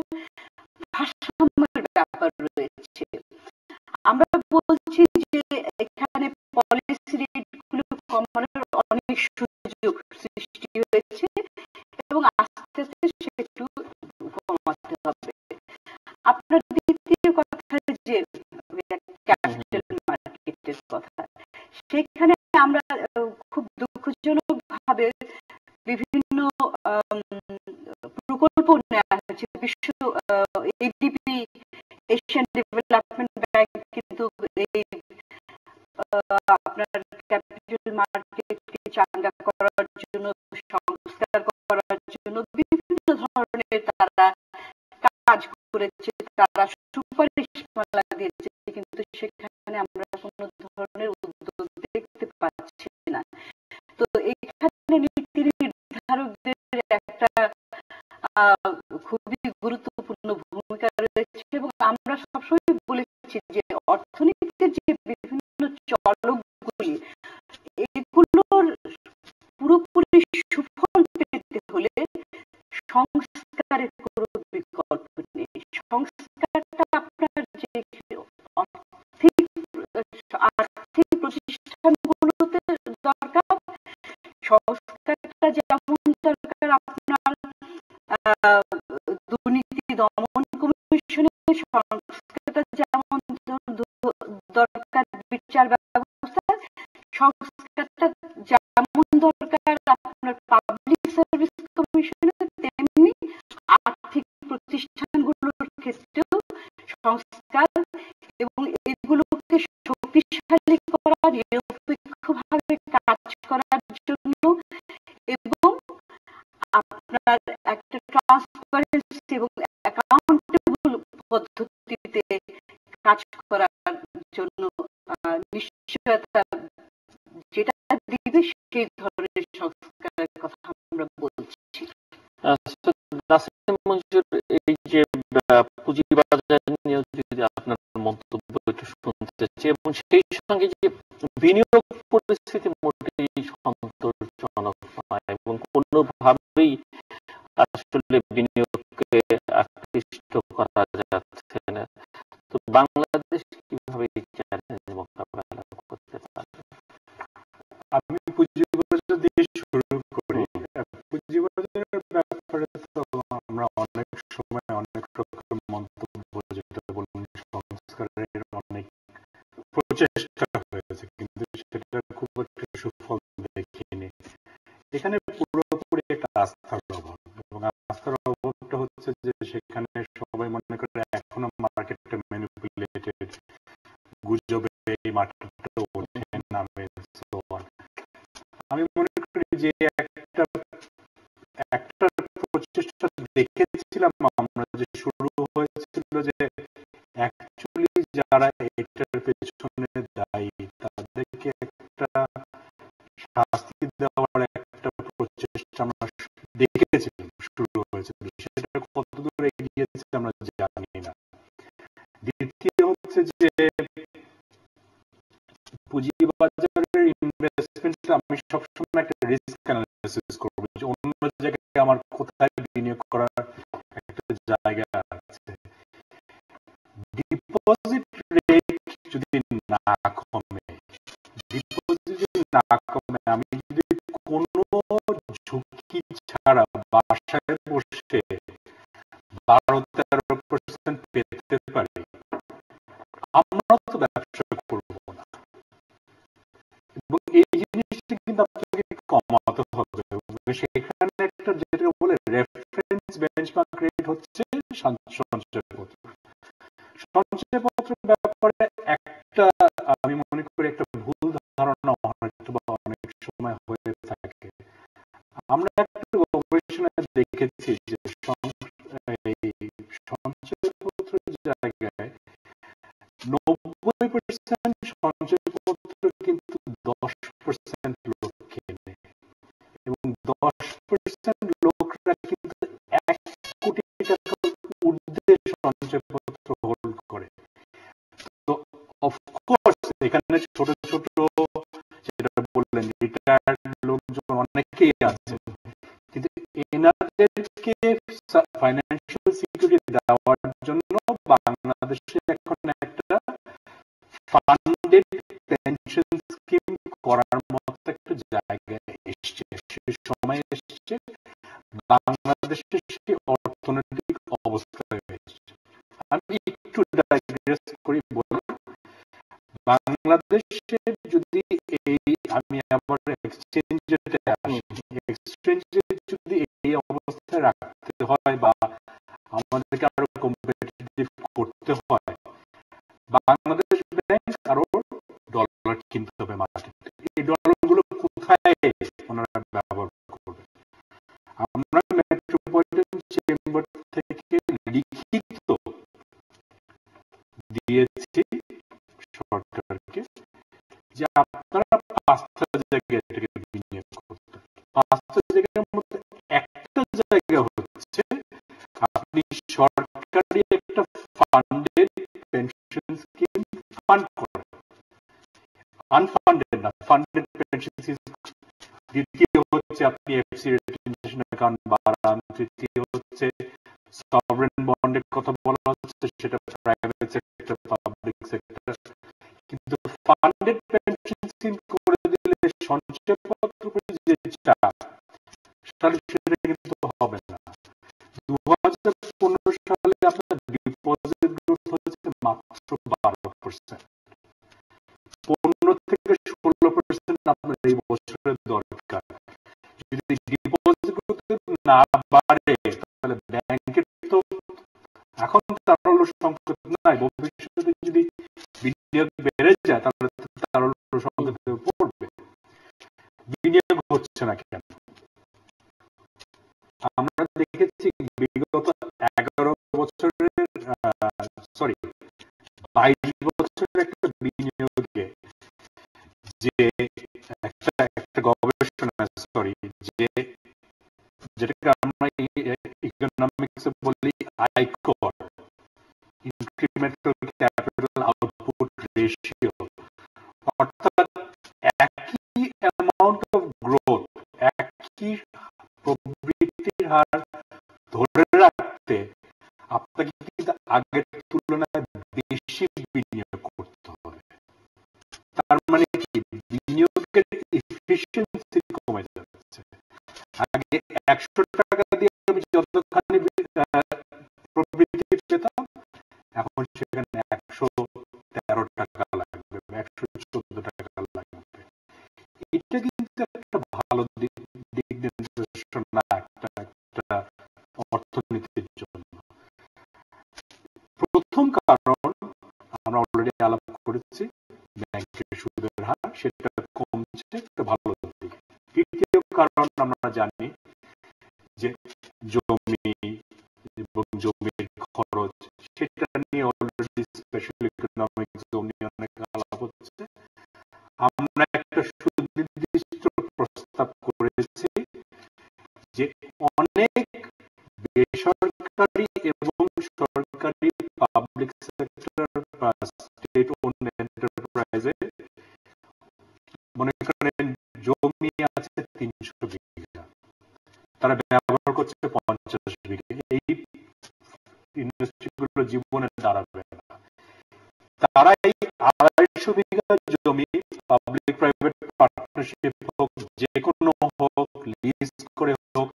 ভারসাম্যের ব্যাপার রয়েছে। আমরা বলছি যে এখানে পলিসি রেট গুলো কমানোর অনেক সুযোগ সৃষ্টি হয়েছে এবং আস্তে আস্তে সেটু কমাতে হবে। আপনার দ্বিতীয় কথা যে ক্যাপিটাল মার্কেটের কথা, সেখানে আমরা খুব দুঃখজনক ভাবে বিভিন্ন প্রকল্প নেওয়া হয়েছে। বিশ্ব এডিবি, এশিয়ান ডেভেলপমেন্ট ব্যাংক কিন্তু এই আপনার ক্যাপিটাল মার্কেটকে চাঙ্গা করার জন্য, সংস্কার করার জন্য বিভিন্ন ধরনের তারা কাজ করেছে, তারা সুপারিশমালা দিয়েছে, কিন্তু সেখানে আমরা কোনো ধরনের উদ্যোগ দেখতে পাচ্ছি না। তো এখানে নীতি নির্ধারকদের একটা খুবই গুরুত্বপূর্ণ ভূমিকা রয়েছে। এবং আমরা সবসময় বলেছি যে অর্থনীতিতে যে বিভিন্ন চলকগুলি, এগুলোর পুরোপুরি সুফল পেতে হলে সংস্কারের কোনো বিকল্প নেই। সংস্কারটা আপনার যে আর্থিক প্রতিষ্ঠানগুলোতে দরকার, সংস্কারটা যেমন দরকার আপনার দুর্নীতি দমন কমিশনের, সংস্কারটা যেমন দরকার বিচার ব্যবস্থা, সংস্কারটা যেমন দরকার আপনার পাবলিক সার্ভিস কমিশনের, তেমনি আর্থিক প্রতিষ্ঠানগুলোর ক্ষেত্রেও সংস্কার, এবং এগুলোকে শক্তিশালী করা, নিরপেক্ষভাবে কাজ করার জন্য, এবং আপনার একটা ট্রান্সপারেন্সি এবং অ্যাকাউন্টেবল পদ্ধতিতে কাজ করার জন্য নিশ্চয়তা যেটা দিবে সেই ধরনের সংস্কারের কথা আমরা বলছি। এই যে পুঁজিবাজার নিয়ে যদি আপনার মন্তব্য একটু শুনতে চাই, এবং সেই সঙ্গে যে বিনিয়োগ পরিস্থিতি মোটেই সন্তোষজনক নয় এবং কোনোভাবেই আসলে বিনিয়োগকে করা যাচ্ছে না। তো বাংলাদেশ কিভাবে এই চ্যালেঞ্জ মোকাবেলা করতে পারে? আমি পুঁজিবাজার দিয়ে শুরু করি। পুঁজিবাজারের ব্যাপারে তো আমরা অনেক সময় অনেক রকম মন্তব্য, যেটা বলুন, সংস্কারের অনেক প্রচেষ্টা হয়েছে, কিন্তু সেটা খুব একটা সুফল দেখিনি। এখানে পুরোপুরি একটা আস্থার অভাব, এবং আস্থার অভাবটা হচ্ছে যে সেখানে সবাই মনে করে এখনো মার্কেটটা ম্যানিপুলেটেড, গুজবে এই মার্কেটটা ওঠে নামে। আমি মনে করি যে একটা একটা প্রচেষ্টা দেখেছিলাম আমরা, যে শুরু হয়েছিল যে অ্যাকচুয়ালি যারা এটার পেছনে দায়ী তাদেরকে একটা শাস্তি দেওয়ার একটা প্রচেষ্টা আমরা দেখেছিলাম শুরু হয়েছিল। সেটা কতদূর এগিয়েছে আমরা জানি না। দ্বিতীয় হচ্ছে যে পুঁজিবাজারের ইনভেস্টমেন্ট আমি সবসময় একটা রিস্ক অ্যানালাইসিস করবো, যে অন্য জায়গায় আমার কোথায় বিনিয়োগ করার একটা জায়গা আছে। ডিপোজিট রেট যদি না কমে, আমি যদি কোনো ঝুঁকি ছাড়া বাসায় বসে 12-13% পেতে পারি, আমরা তো ব্যবসা করবো না। এবং এই জিনিসটা কিন্তু আপনাকে কমাতে হবে। সেখানে একটা যেটা বলে রেফারেন্স বেঞ্চমার্ক রেট হচ্ছে সঞ্চয়পত্র। সঞ্চয়পত্রের ব্যাপারে একটা আমি মনে করি একটা ভুল ধারণা অনেক সময় হয়ে থাকে। আমরা একটা গবেষণায় দেখেছি যে এই সঞ্চয়পত্রের জায়গায় 90% সঞ্চয়পত্র কিন্তু 10% লোক কেনে, এবং 10% লোকরা কিন্তু 1 কোটি টাকার ঊর্ধ্বে সঞ্চয়পত্র হোল্ড করে। তো অফকোর্স এখানে ছোট ছোট যেটা বললেন রিটায়ার্ড লোকজন অনেকেই আছে, কিন্তু এনাদেরকে ফাইন্যান্সিয়াল সিকিউরিটি দেওয়ার জন্য বাংলাদেশে এখন একটা ফান্ডেড পেনশন স্কিম করার মতো একটা জায়গায় এসছে, সে সময় এসছে, বাংলাদেশের সেই অর্থনৈতিক অবস্থায় এসছে। আমি একটু ডাইগ্রেস করি, বলুন, বাংলাদেশে যদি আমি আবার এক্সচেঞ্জে আসি, এক্সচেঞ্জে যদি এই অবস্থায় রাখতে হয় বা আমাদেরকে আরো কম্পিটিটিভ করতে হয়, বাংলাদেশ ব্যাংক আরো ডলার কিনতে হবে মার্কেটে। এই ডলারগুলো কোথায় ওনারা ব্যবহার করবে? আমরা মেট্রোপলিটন চেম্বার থেকে লিখিত দিয়েছি সরকারকে যে আপনারা 5টা জায়গায় এটাকে বিনিয়োগ করতে। 5টা জায়গার মধ্যে একটা জায়গা হচ্ছে আপনি সরকারি একটা ফান্ডেড পেনশন স্কিম ফান্ড করেন, আনফান্ডেড না, ফান্ডেড পেনশন স্কিম। দ্বিতীয় হচ্ছে আপনি এফসি রিটেনশন অ্যাকাউন্ট বাড়ান। তৃতীয় হচ্ছে সভরেন বন্ডের কথা বলা হচ্ছে, সেটা প্রাইভেট সেক্টর, পাবলিক সেক্টর। কিন্তু ফান্ডেড পেনশন স্কিম করে দিলে সঞ্চয়পত্র যে চাপ, তাহলে সেটা কিন্তু হবে না। 2015 সালে আপনার ডিপোজিট গ্রোথ হয়েছে মাত্র 12%। 15-16% আপনার এই বছরের দরকার। যদি ডিপোজিট গ্রোথ না বাড়ে, তাহলে ব্যাংকের তো এখন তারল্য সংকট নাই, ভবিষ্যতে যদি বিনিয়োগ বেড়ে যায় তাহলে তারল্য সংকটে পড়বে। বিনিয়োগ হচ্ছে না কেন? আমরা দেখেছি বিগত 11 বছরের 22 বছরের একটা বিনিয়োগে যে একটা গবেষণা, যে যেটাকে আমরা ইকোনমিক্সে বলি আইকর, ইনক্রিমেন্টাল ক্যাপিটাল আউটপুট রেশিও, অর্থাৎ একই অ্যামাউন্ট অফ গ্রোথ, একই প্রবৃদ্ধির হার ধরে রাখতে আপনাকে কিন্তু আগের তুলনায় বেশি বিনিয়োগ করতে হবে। তার মানে কি, বিনিয়োগের এফিসিয়েন্সি কমে যাচ্ছে। আগে 100 টাকা দিয়ে আমি যতখানি প্রবৃদ্ধি পেতাম, এখন সেখানে 113 টাকা লাগবে, 114 টাকা লাগবে। এটা কিন্তু একটা ভালো দিক নির্দেশনা না একটা অর্থনীতির জন্য। প্রথম কারণ আমরা অলরেডি আলাপ করেছি, ব্যাংকের সুদের হার সেটা কমছে, একটা ভালো দিক। দ্বিতীয় কারণ আমরা জানি যে জমি এবং জমির খরচ, সেটা নিয়ে অলরেডি স্পেশাল ইকোনমিক জোন নিয়ে অনেক আলাপ হচ্ছে। আমরা একটা সুনির্দিষ্ট প্রস্তাব করেছি যে অনেক বেসরকারি এবং সরকারি পাবলিক সেক্টর বা স্টেট ওন এন্টারপ্রাইজে মনে করেন জমি আছে 300 বিঘা, তারা ব্যবহার করছে 50 বিঘা। এই ইন্ডাস্ট্রিগুলো জীবনে দাঁড়াবে না। তারা এই 250 বিঘা জমি পাবলিক প্রাইভেট পার্টনারশিপ হোক, যে কোনো হোক, লিজ করে হোক,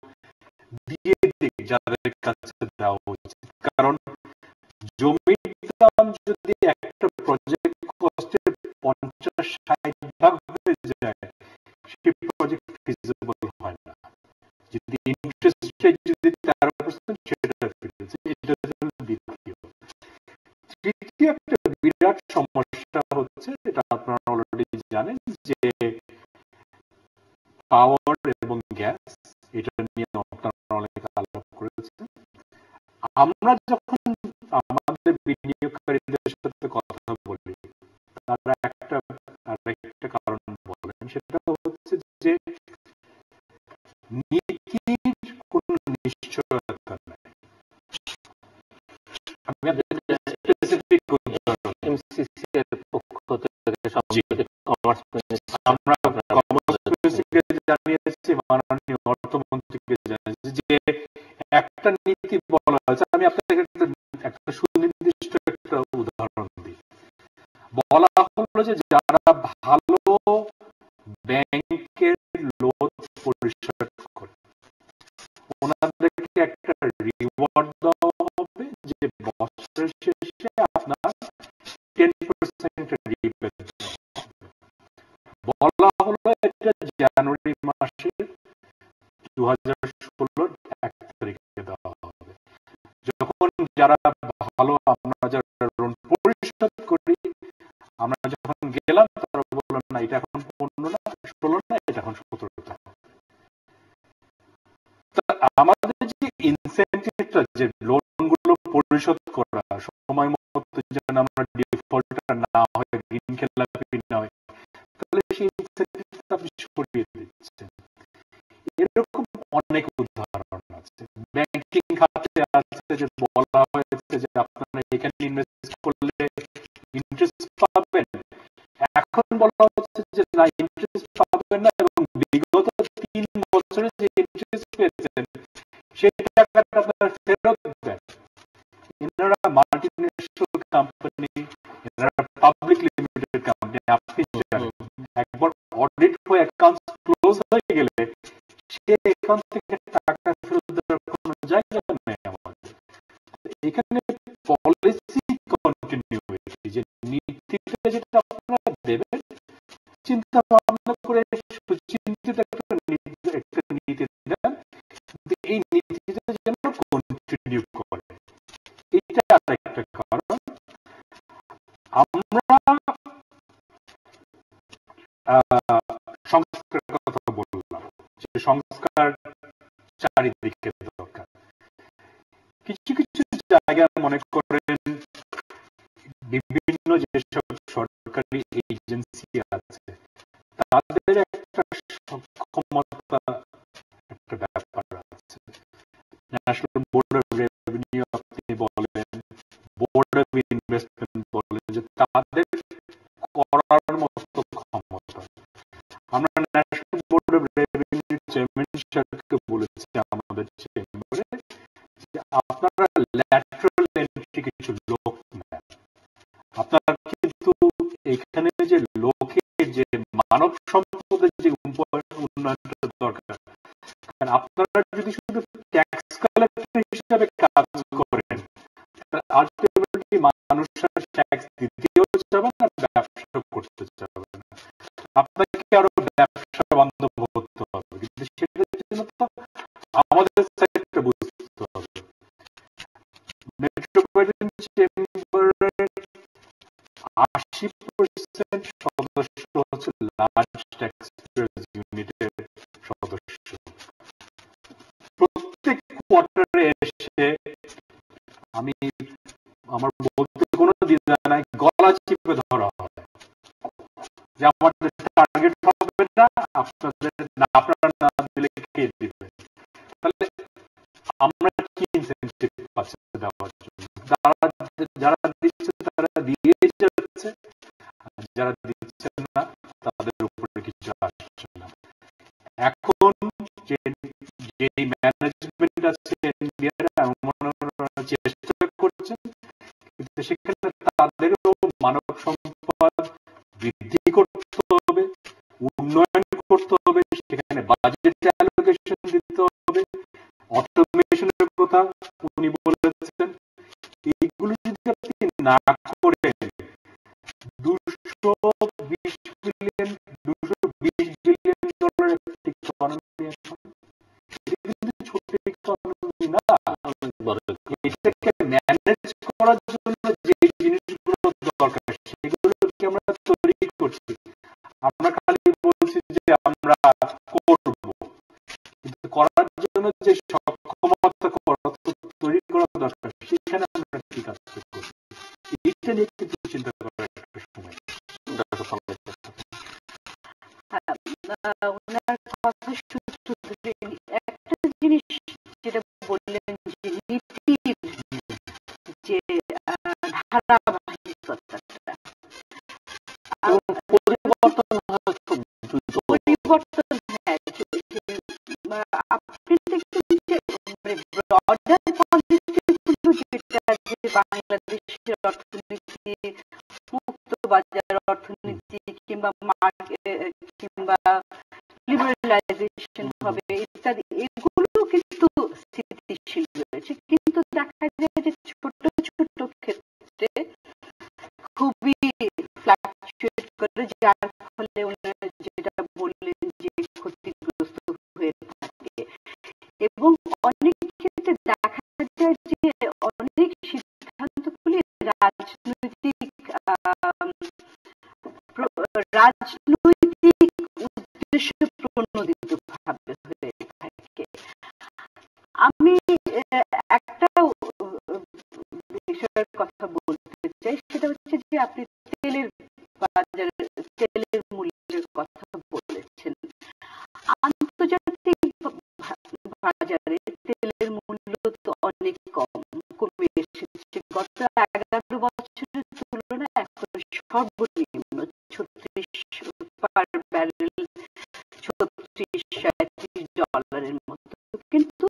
দিয়ে দিক যাদের কাছে দেওয়া উচিত। কারণ জমির দাম যদি একটা প্রজেক্ট কস্টের 50-60 ভাগ হয়ে যায়, সেই প্রজেক্ট ফিজিবল হয় না। যদি ইন্টারেস্ট রেট যদি 13%, সেটা ফিরেছে। এটা দ্বিতীয়। তৃতীয় একটা বিরাট সমস্যা হচ্ছে, এটা আপনারা অলরেডি জানেন, যে পাওয়ার এবং গ্যাস, এটা নিয়ে আপনারা অনেক আলাপ করেছেন। আমরা যখন আমাদের বিনিয়োগকারীদের সাথে কথা বলি, তারা আরেকটা কারণ বলেন, সেটা হচ্ছে যে নীতির কোন নিশ্চয়তা নাই। আমি স্পেসিফিক এমসিসি এর পক্ষ থেকে সম্প্রতি কমার্স আমরা কমার্স মিনিস্ট্রিকে জানিয়েছি, মাননীয় অর্থমন্ত্রীকে জানিয়েছি যে একটা নীতি বলা হয়েছে। আমি আপনাকে একটা সুনির্দিষ্ট একটা উদাহরণ দিই। বলা হলো যে যারা ভালো ব্যাংকের লোন পরিশোধ করে, ওনাদেরকে একটা রিওয়ার্ড দেওয়া হবে যে বছরের শেষে আপনার 10% রিবেট দেওয়া হবে। বলা হলো এটা জানুয়ারি মাসের 2016 1 তারিখে দেওয়া হবে। যখন যারা ভালো, আমরা যারা লোন পরিশোধ করি, আমরা যখন গেলাম, তারা বললাম না, এটা এখন 15 না, 16 না, এটা এখন 17 টাকা। আমাদের যে ইনসেন্টিভটা, যে লোনগুলো পরিশোধ করা সময় মতো যেন আমরা ডিফল্টার না হয়, ঋণ খেলাপি না হয়, তাহলে সেই ইনসেন্টিভটা আপনি সরিয়ে দিচ্ছেন। এরকম অনেক উদাহরণ আছে। ব্যাংকিং খাতে আছে যে বলা হয়েছে যে আপনারা এখানে ইনভেস্ট করলে ইন্টারেস্ট পাবেন। এখন বলা হচ্ছে যে না, ইন্টারেস্ট পাবেন না, এবং বিগত 3 বছরে যে ইন্টারেস্ট পেয়েছেন সেই টাকাটা আপনারা ফেরত দেন। এনারা মাল্টিন্যাশনাল কোম্পানি, এনারা পাবলিক লিমিটেড কোম্পানি। আপনি জানেন, একবার অডিট হয়ে অ্যাকাউন্টস ক্লোজ হয়ে গেলে সে অ্যাকাউন্ট থেকে টাকা ফেরত দেওয়ার কোনো জায়গা নেই আমাদের। এখানে পলিসি কন্টিনিউইটি, যে নীতিটা যেটা আপনারা দেবেন, চিন্তা ভাবনা করে সুচিন্তিত একটা নীতি দেন, এই নীতিটা যেন কন্টিনিউ করে। এটা আরেকটা কারণ। আমরা সংস্কারের কথা বললাম, যে সংস্কার চারিদিকে দরকার। কিছু কিছু জায়গায় মনে করেন বিভিন্ন যেসব সরকারি এজেন্সি আছে, তাদের একটা সক্ষমতা, একটা ব্যাপার আছে। ন্যাশনাল বোর্ড অফ রেভিনিউ আপনি বলেন, বোর্ড অফ ইনভেস্টমেন্ট বলেন, যে তাদের করার মতো ক্ষমতা। আমরা national board of revenue chairman স্যারকে বলেছি আমাদের চেম্বারে যে আপনারা ল্যাটারাল এন্ট্রি কিছু লোক নেন। আপনার কিন্তু এখানে যে লোকের যে মানব সম্পদের যে উন্নয়নটা দরকার, কারণ আপনারা যদি শুধু ট্যাক্স কালেক্টর হিসাবে কাজ করেন, আলটিমেটলি মানুষ ট্যাক্স দিতেও যাবে না, ব্যবসা করতে যাবে না। আপনাকে আরো ব্যবসা বান্ধব হতে হবে, কিন্তু সেটার জন্য তো আমাদের সাইডটা বুঝতে হবে। মেট্রোপলিটন চেম্বারের 80% সদস্য হচ্ছে লার্জ ট্যাক্সপেয়ার্স ইউনিটের সদস্য। প্রত্যেক কোয়ার্টারে এসে আমি আমার বলতে কোনো দ্বিধা নাই, গলা চিপে ধরা হয় যে আমাদের টার্গেট হবে না, আপনাদের না, আপনারা না দিলে কে দিবে? তাহলে আমরা কি ইনসেনটিভ পাচ্ছি দেওয়ার জন্য? যারা দিচ্ছে তারা দিয়েই যাচ্ছে, যারা দিচ্ছেন না তাদের উপরে কিছু আসছে না। এখন যে ম্যানেজমেন্ট আছে ইন্ডিয়ার, চেষ্টা করছেন, কিন্তু সেখানে তাদেরও মানব সম্পদ বৃদ্ধি করতে হবে, উন্নয়ন করতে হবে, সেখানে বাজেট অ্যালোকেশন দিতে হবে, অটোমেশনের কথা উনি বলেছেন। এইগুলো যদি আপনি না করেন, 220 বিলিয়ন ডলারের একটি ইকোনমি, এটা কিন্তু ছোট ইকোনমি না। এটাকে ম্যানেজ করার জন্য যে জিনিসগুলো দরকার সেগুলোকে আমরা তৈরি করছি। আমরা খালি বলছি যে আমরা করব, কিন্তু করার জন্য যে সক্ষমতা তৈরি করা দরকার সেখানে আমরা কি কাজ করছি, এইটা নিয়ে কিন্তু চিন্তা করার একটা সময়। ওনার কথা শুনে একটা জিনিস যেটা বললেন যে নীতির যে ধারাবাহিকতা, পরিবর্তন, হ্যাঁ, আপনি দেখবেন যে ব্রডার পলিসিগুলো যেটা, যে বাংলাদেশের অর্থনীতি, মুক্ত বাজার অর্থনীতি কিংবা কিংবা লিবারালাইজেশন হবে ইত্যাদি, এগুলো কিন্তু স্থিতিশীল রয়েছে। কিন্তু দেখা যায় যে ছোট ছোট ক্ষেত্রে খুবই ফ্লাকচুয়েট করে, যার ফলে ওনারা যেটা বললেন যে ক্ষতিগ্রস্ত হয়ে থাকে। এবং অনেক ক্ষেত্রে দেখা যায় যে অনেক সিদ্ধান্তগুলি রাজনৈতিক উদ্দেশ্য প্রণোদিত ভাবে হয়ে থাকে। আমি একটা বিষয়ের কথা বলতে চাই, সেটা হচ্ছে যে আপনি তেলের মূল্যের কথা বলেছেন। আন্তর্জাতিক বাজারে তেলের মূল্য তো অনেক কমে এসেছে। গত 11 বছরের তুলনায় এখন সর্বনিম্ন 36 পার ব্যারেল, 36-37 ডলারের মতো। কিন্তু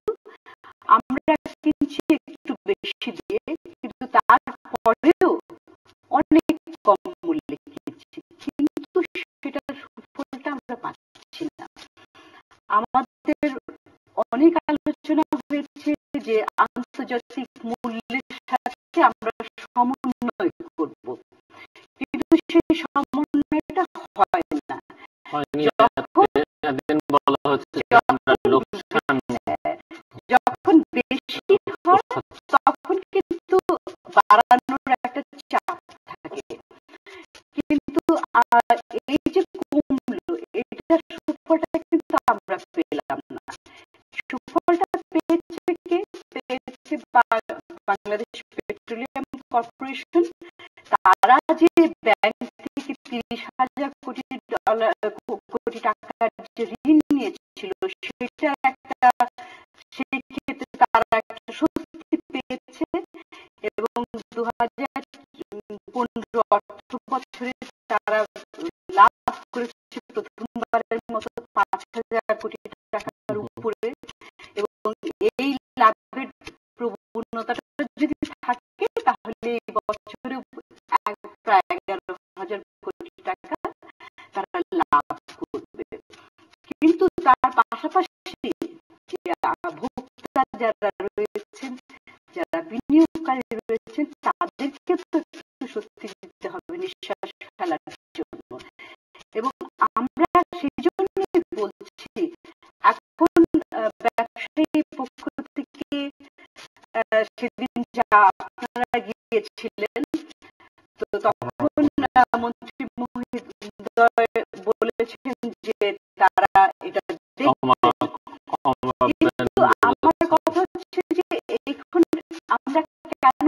আমরা কিনছি একটু বেশি দিয়ে, কিন্তু তারপরেও অনেক কম মূল্যে কিনছি, কিন্তু সেটার সুফলটা আমরা পাচ্ছি না। আমাদের অনেক আলোচনা হয়েছে যে আন্তর্জাতিক মূল্যের সাথে আমরা সমন্বয় করব, কিন্তু সেই সমন্বয়টা হয় না। যখন বেশি হয় তখন কিন্তু বাড়ানোর একটা চাপ থাকে, কিন্তু এই যে কমলো, এটার সুফলটা কিন্তু আমরা পেলাম না। সুফলটা পেয়েছে বাংলাদেশ পেট্রোলিয়াম কর্পোরেশন। তারা যে ব্যাংক থেকে 30,000 কোটি টাকার যে ঋণ নিয়েছিল, সেটা একটা, সেই ক্ষেত্রে তারা একটা স্বস্তি পেয়েছে। এবং 2015 অর্থ বছরে তারা লাভ করেছে প্রথমবারের মতো 5,000 কোটি টাকার উপরে। এবং এই লাভের প্রবণতাটা করেছেন তাদেরকে তো একটু স্বস্তি দিতে হবে নিঃশ্বাস ফেলার জন্য। এবং আমরা সেই জন্যই বলছি এখন ব্যবসায়ী পক্ষ থেকে সেদিন যা আপনারা গিয়েছিলেন, তো তখন মন্ত্রী মহোদয় বলেছেন যে তারা এটা দেখবে। কিন্তু আমার কথা হচ্ছে যে এখন আমরা কেন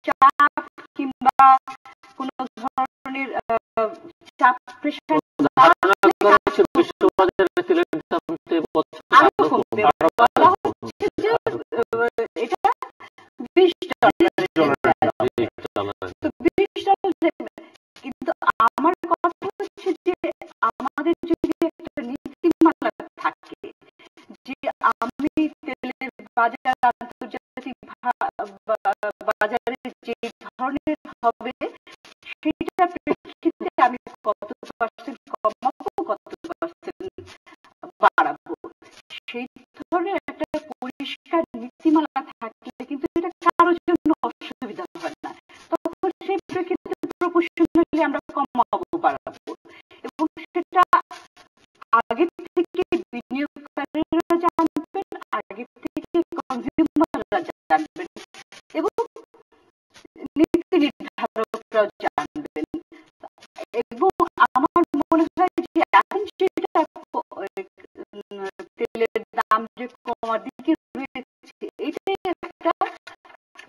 চাপ কিংবা কোন ধরনের চাপ প্রেশার আরো কমবে বলা হচ্ছে যে এটা $20 তো $20 দেবে। কিন্তু আমার কথা হচ্ছে যে আমাদের যদি একটা নীতিমালা থাকে যে আমি তেলের বাজার আন্তর্জাতিক বাজারে যে ধরনের হবে সেইটার প্রেক্ষিতে আমি কত পার্সেন্ট কমাবো কত পার্সেন্ট বাড়াবো, সেই ধরনের একটা পরিষ্কার নীতিমালা থাকলে কিন্তু এটা কারোর জন্য অসুবিধা হয় না। তখন সেই প্রেক্ষিতে প্রপোর্শনালি আমরা কমাবো বাড়াবো এবং সেটা আগে থেকে বিনিয়োগকারীরা জানবেন, আগে থেকে কনজিউমাররা জানবেন এবং নীতি নির্ধারকরাও জানবেন। এবং আমার মনে হয় যে এখন সেটা তেলের দাম যে কমার দিকে রয়েছে এটাই একটা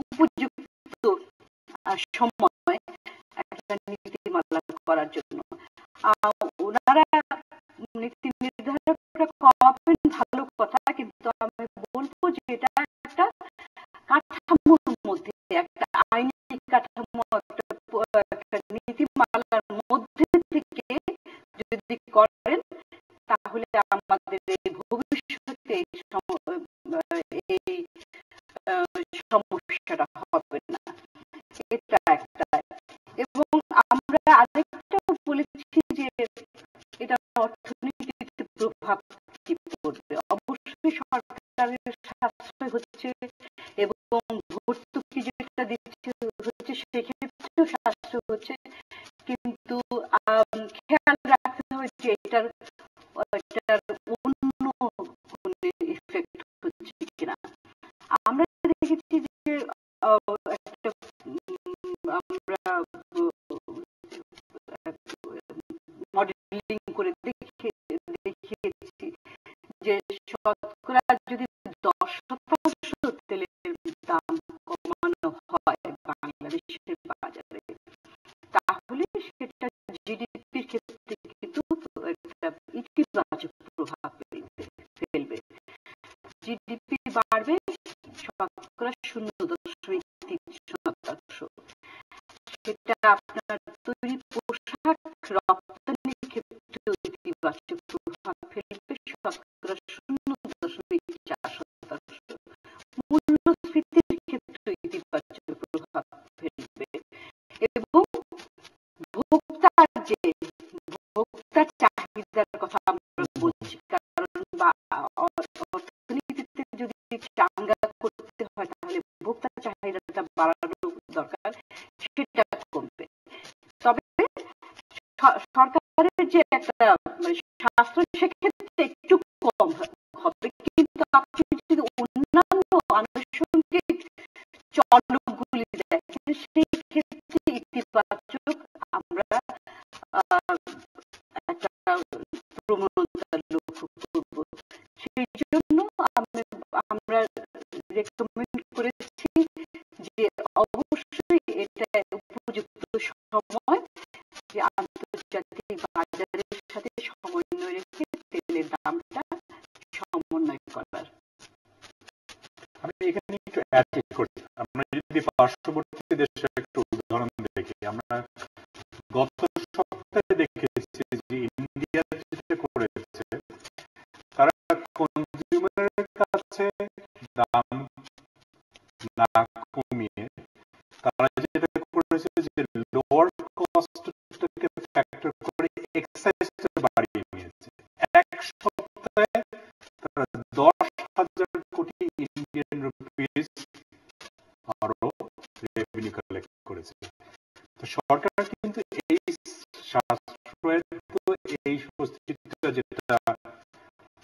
উপযুক্ত সময় একটা নীতিমালা করার জন্য। ওনারা নীতি নির্ধারকরা কমাবেন ভালো কথা, কিন্তু আমি বলবো যে এটা একটা কাঠামোর মধ্যে একটা আইনি কাঠামো একটা নীতিমালার মধ্যে থেকে যদি করেন তাহলে আমাদের এই ভবিষ্যতে এই সমস্যাটা হবে না। এটা একটা। এবং আমরা আরেকটাও বলেছি যে এটা অর্থনীতিতে প্রভাব কি পড়বে। অবশ্যই সরকারের সাশ্রয় হচ্ছে এবং ভর্তুকি যেটা দিচ্ছে হচ্ছে সেক্ষেত্রেও সাশ্রয় হচ্ছে, কিন্তু খেয়াল রাখতে হবে যে এটার অন্য কোনো ইফেক্ট হচ্ছে কিনা। আমরা দেখেছি যে একটা আমরা মডেলিং করে দেখিয়েছি যে শতকরা যদি 10% তেলের দাম কমানো হয় বাংলাদেশের বাজারে তাহলে সেটা জিডিপির ক্ষেত্রে কিন্তু একটা ইতিবাচক প্রভাব ফেলবে। জিডিপি বাড়বে শতকরা 0.3%। সেটা আপনার তৈরি পোশাক রপ্তানির ক্ষেত্রে ইতিবাচক প্রভাব ফেলবে শতকরা 0.4%। মূল্যস্ফীতির ক্ষেত্রে ইতিবাচক প্রভাব ফেলবে এবং ভোক্তার চাহিদার কথা আমরা বলছি, কারণ অর্থনীতিতে যদি চাঙ্গা করতে হয় তাহলে ভোক্তার চাহিদাটা বাড়ানো দরকার, সেটা কমবে। তবে সরকারের যে একটা সাশ্রয় সেক্ষেত্রে একটু কম হবে, কিন্তু আপনি যদি অন্যান্য আনুষঙ্গিক চলকগুলি দেখেন সেই ক্ষেত্রে ইতিবাচক আমরা একটা প্রবণতা লক্ষ্য করব। সেই জন্য আমরা রেকমেন্ড করেছি যে অবশ্যই এটা উপযুক্ত সময় যে আন্তর্জাতিক বাজারের সাথে সমন্বয় রেখে তেলের দামটা সমন্বয় করার। আমি এখানে একটু অ্যাড করি, আমরা যদি পার্শ্ববর্তী দেশের একটু উদাহরণ দেখি, আমরা গত সপ্তাহে দেখেছি যে ইন্ডিয়া যেটা করেছে তারা কনজিউমারের কাছে দাম না কমিয়ে তারা যেটা করেছে যে লোয়ার কস্টটাকে ফ্যাক্টর করে এক্সাইজটা বাড়িয়ে নিয়েছে। এক সপ্তাহে তারা 10,000 কোটি ইন্ডিয়ান রুপিস আরো করেছে। তো সরকার কিন্তু এই সাশ্রয়ের তো এই স্বস্তিটা যেটা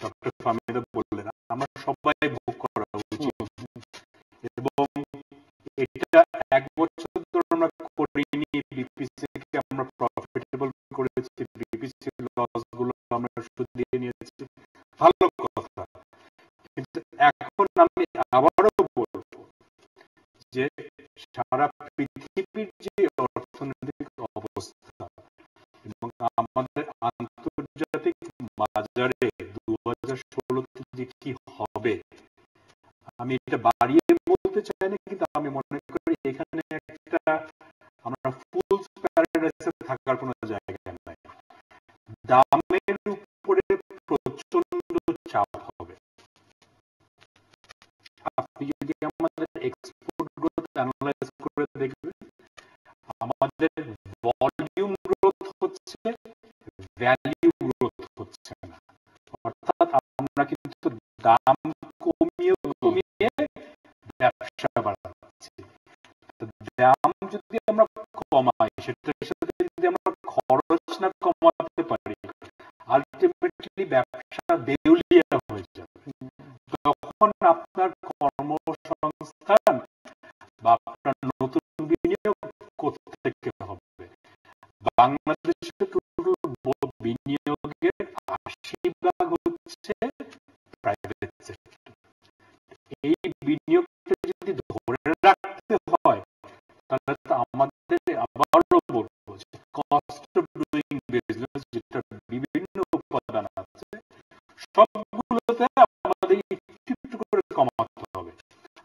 ডক্টর ফাহমিদা বললেন আমরা সবাই ভোগ করা উচিত, এবং এটা এক বছর ধরে আমরা করিনি, বিপিসি কে আমরা প্রফিটেবল করেছি, বিপিসি লস গুলো আমরা শুধিয়ে নিয়েছি, ভালো কথা। কিন্তু এখন আমি আবারও বলবো যে সারা পৃথিবীর যে অর্থনৈতিক অবস্থা এবং আমাদের আন্তর্জাতিক বাজারে 2016-তে যে কি হবে, আমি এটা বাড়িয়ে বলতে চাই না, কিন্তু আমি মনে করি এখানে একটা আমরা ফুলস প্যারাডাইসে থাকার কোনো জায়গা নাই। দামের উপরে প্রচন্ড চাপ হবে। আপনি যদি আমাদের এক্সপোর্ট গ্রোথ অ্যানালাইজ করে দেখবেন, আমাদের ভলিউম গ্রোথ হচ্ছে, ভ্যালিউ গ্রোথ হচ্ছে না। অর্থাৎ আমরা কিন্তু দাম কমিয়ে কমিয়ে ব্যবসা বাড়াচ্ছি। দাম যদি আমরা কমাই, সেটার সাথে যদি আমরা খরচ না কমাতে পারি, আলটিমেটলি ব্যবসা দেউলিয়া হয়ে যাবে। তখন আপনার কর্মসংস্থান বা আপনার নতুন বিনিয়োগ কোত্থেকে হবে? বাংলাদেশে বিনিয়োগের 80% হচ্ছে প্রাইভেট সেক্টর। এই বিনিয়োগকে যদি ধরে রাখতে হয়, তাহলে তো আমাদের আবারও বলবো যে কস্ট অফ ডুইং বিজনেস, যেটা বিভিন্ন উপাদান আছে, সবগুলোতে আমাদের একটু একটু করে কমাতে হবে।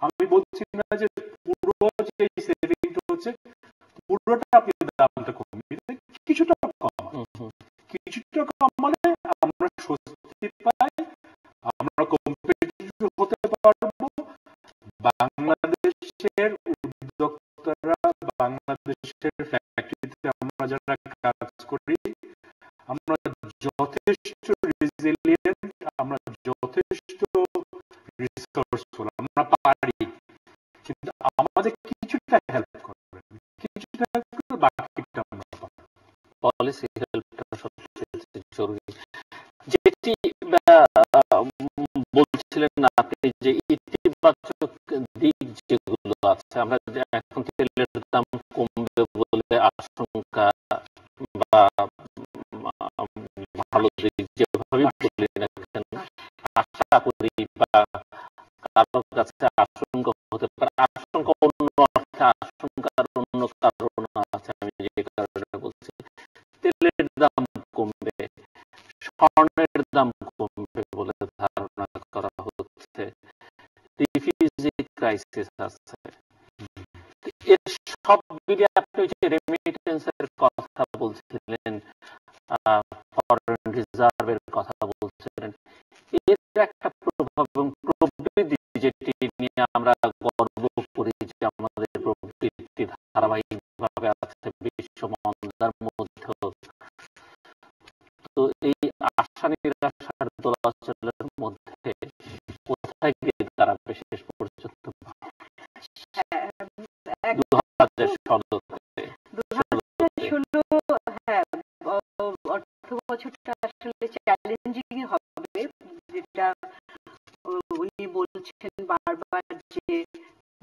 আমি বলছি না যে পুরো যে সেভিংটা হচ্ছে পুরোটা আপনি দামটা কমিয়ে দিন, কিছুটা কমান, কিছুটা কমালে আমরা স্বস্তি পাই, আমরা কম্পিটিটিভ হতে পারবো। বাংলাদেশের উদ্যোক্তারা, বাংলাদেশের ফ্যাক্টরিতে আমরা যারা কাজ করি, আমরা যথেষ্ট রেজিলিয়েন্ট, আমরা যথেষ্ট রিসোর্সফুল, আমরা পারি। কিন্তু আমাদের কিছুটা হেল্প করবেন, কিছুটা হেল্প করলে বাকিটা আমরা পাবো। পলিসি হেল্পটা সবচেয়ে জরুরি। যেটি বলছিলেন না আপনি, যে ইতিবাচক দিক যেগুলো আছে, আমরা যে এখন তেলের দাম কমবে বলে আশঙ্কা বা ভালো দিক যেভাবে বলি না কেন, আশা করি বা কারোর কাছে আশঙ্কা হতে পারে, আশঙ্কা অন্য অর্থে, আশঙ্কার অন্য কারণ আছে। আমি যে কারণে বলছি, তেলের দাম কমবে, স্বর্ণের দাম কমবে বলে ধারণা করা হচ্ছে, রিফিউজি ক্রাইসিস আছে, এর সব মিলিয়ে আপনি যে রেমিটেন্সের কথা বলছিলেন, ফরেন রিজার্ভের কথা বলছিলেন, এর একটা প্রভাব এবং প্রবৃদ্ধি যেটি নিয়ে আমরা গর্ব করি যে আমাদের প্রবৃদ্ধি ধারাবাহিকভাবে আছে বিশ্ব মন্দার মধ্যেও। তো এই আশা নিরাশার দোলাচলের মধ্যে কোথায় গিয়ে দাঁড়াবে শেষ পর্যন্ত 2016? হ্যাঁ, অর্থ বছরটা আসলে চ্যালেঞ্জিং হবে, যেটা উনি বলছেন বারবার, যে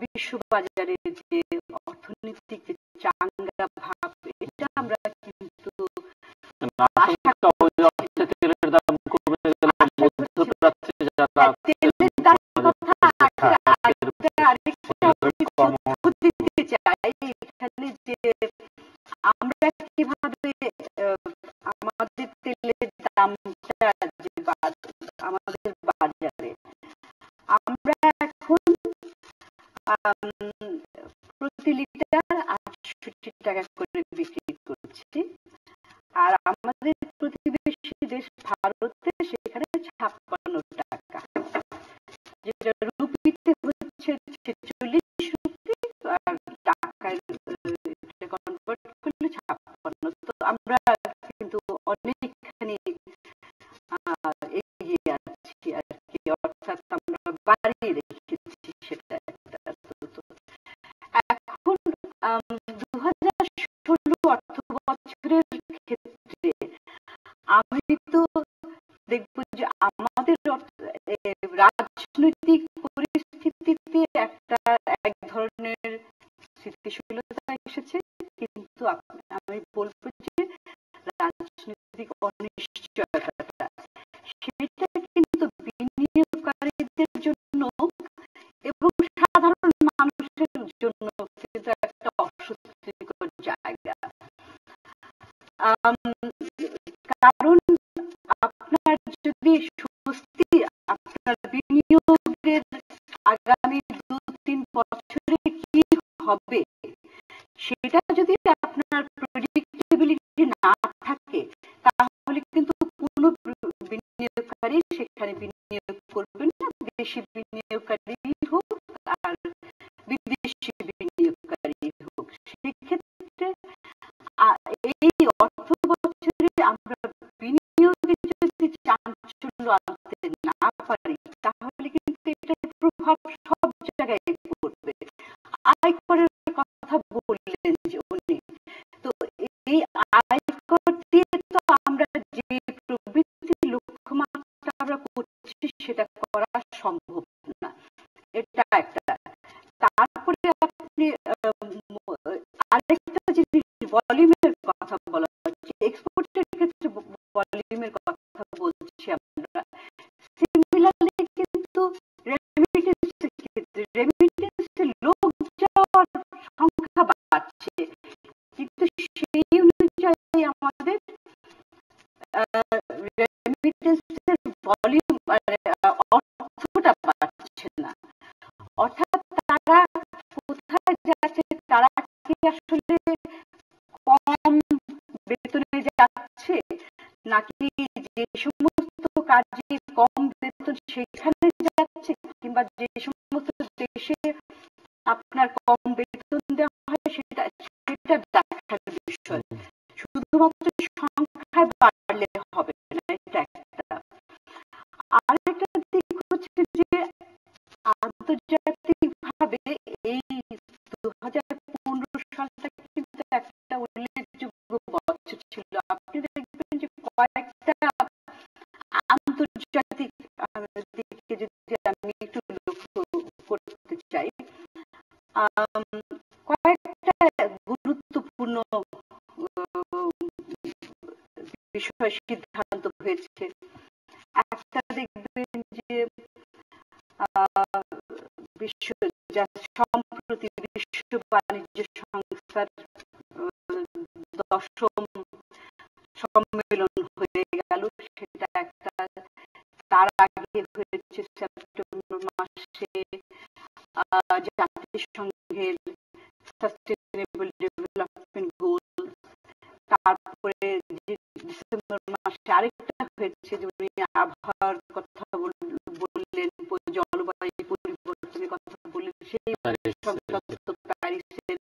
বিশ্ববাজারে যে অর্থনৈতিক যে চাঙ্গা ভাব, এটা আমরা কিন্তু তেলের দাম কমে গেলে মধ্যপ্রাচ্যে যারা তেলের দাম কথা আরেকটা দিতে চাই এখানে, যে আমরা কিভাবে আমাদের তেলের দামটা যে আমাদের বাজারে আমরা এখন প্রতি লিটার 68 টাকা করে বিক্রি করছি, আর আমাদের প্রতিবেশী দেশ ভারতে সেখানে 56 টাকা, যেটা রুপিতে হচ্ছে 46 রুপি, আর টাকায় কনভার্ট করলে 56। তো আমরা কিন্তু অনেকখানি এগিয়ে আছি আর কি, অর্থাৎ আমরা বাড়িয়ে রেখেছি সেটা একটা। এখন বছরের ক্ষেত্রে আমি তো দেখবো যে আমাদের রাজনৈতিক পরিস্থিতিতে একটা এক ধরনের স্থিতিশীলতা এসেছে, কিন্তু আমি বলবো যে রাজনৈতিক অনিশ্চয়তা সেটা কিন্তু বিনিয়োগকারীদের জন্য এবং সাধারণ মানুষের জন্য কিন্তু একটা অস্বস্তিকর জায়গা। কারণ আপনার যদি স্বস্তি আপনার বিনিয়োগের আগামী 2-3 বছরে কি হবে সেটা যদি আপনার প্রেডিক্টেবিলিটি না থাকে, তাহলে কিন্তু কোনো বিনিয়োগকারী সেখানে বিনিয়োগ করবেন না, দেশি বিনিয়োগকারী হোক আর বিদেশি বিনিয়োগকারী হোক। সেক্ষেত্রে এই অর্থ বছরে আমরা বিনিয়োগে যদি চাঞ্চল্য আনতে না পারি, তাহলে কিন্তু এটার প্রভাব সব জায়গায় পড়বে। আয়করের কথা বললেন যে উনি, তো এই আয়কর দিয়ে তো আমরা যে প্রবৃত্তির লক্ষ্যমাত্রা আমরা করছি সেটা করা সম্ভব না, এটা একটা। তারপরে আপনি আরেকটা জিনিস ভলিউমের কথা বলা হচ্ছে, এক্সপোর্টের ক্ষেত্রে ভলিউমের কথা বলছি আমরা। সিমিলারলি কিন্তু রেমিটেন্সের ক্ষেত্রে রেমিটেন্সের লোক যাওয়ার সংখ্যা বাড়ছে, কিন্তু সেই অনুযায়ী আমাদের রেমিটেন্সের ভলিউম অর্থটা বাড়ছে না। অর্থাৎ তারা কোথায় যাচ্ছে, তারা কি আসলে কম বেতনে যাচ্ছে, নাকি যে সমস্ত কাজে কম বেতন সেখানে যাচ্ছে, কিংবা যে সমস্ত দেশে আপনার কম বেতন দেওয়া হয় সেটা দেখার বিষয়। শুধুমাত্র সংখ্যায় বাড়লে হবে না, এটা একটা। আরেকটা দিক হচ্ছে যে আন্তর্জাতিক ভাবে এই 2015 সালটা কিন্তু একটা উল্লেখযোগ্য বছর ছিল। আপনি দেখবেন যে কয়েকটা আন্তর্জাতিক দিকে যদি আমি একটু লক্ষ্য করতে চাই, কয়েকটা গুরুত্বপূর্ণ বিষয় সিদ্ধান্ত হয়েছে। একটা দেখবেন যে সম্প্রতি বিশ্ব বাণিজ্য সংস্থার 10ম সম্মেলন হয়ে গেল, সেটা একটা। তার আগে হয়েছে সেপ্টেম্বর মাসে জাতিসংঘের সাস্টেইনেবল ডেভেলপমেন্ট গোল। তারপরে ডিসেম্বর মাসে আরেকটা হয়েছে যে উনি আবহাওয়ার কথা বললেন, জলবায়ু পরিবর্তনের কথা বললেন, সেই সংক্রান্ত প্যারিসের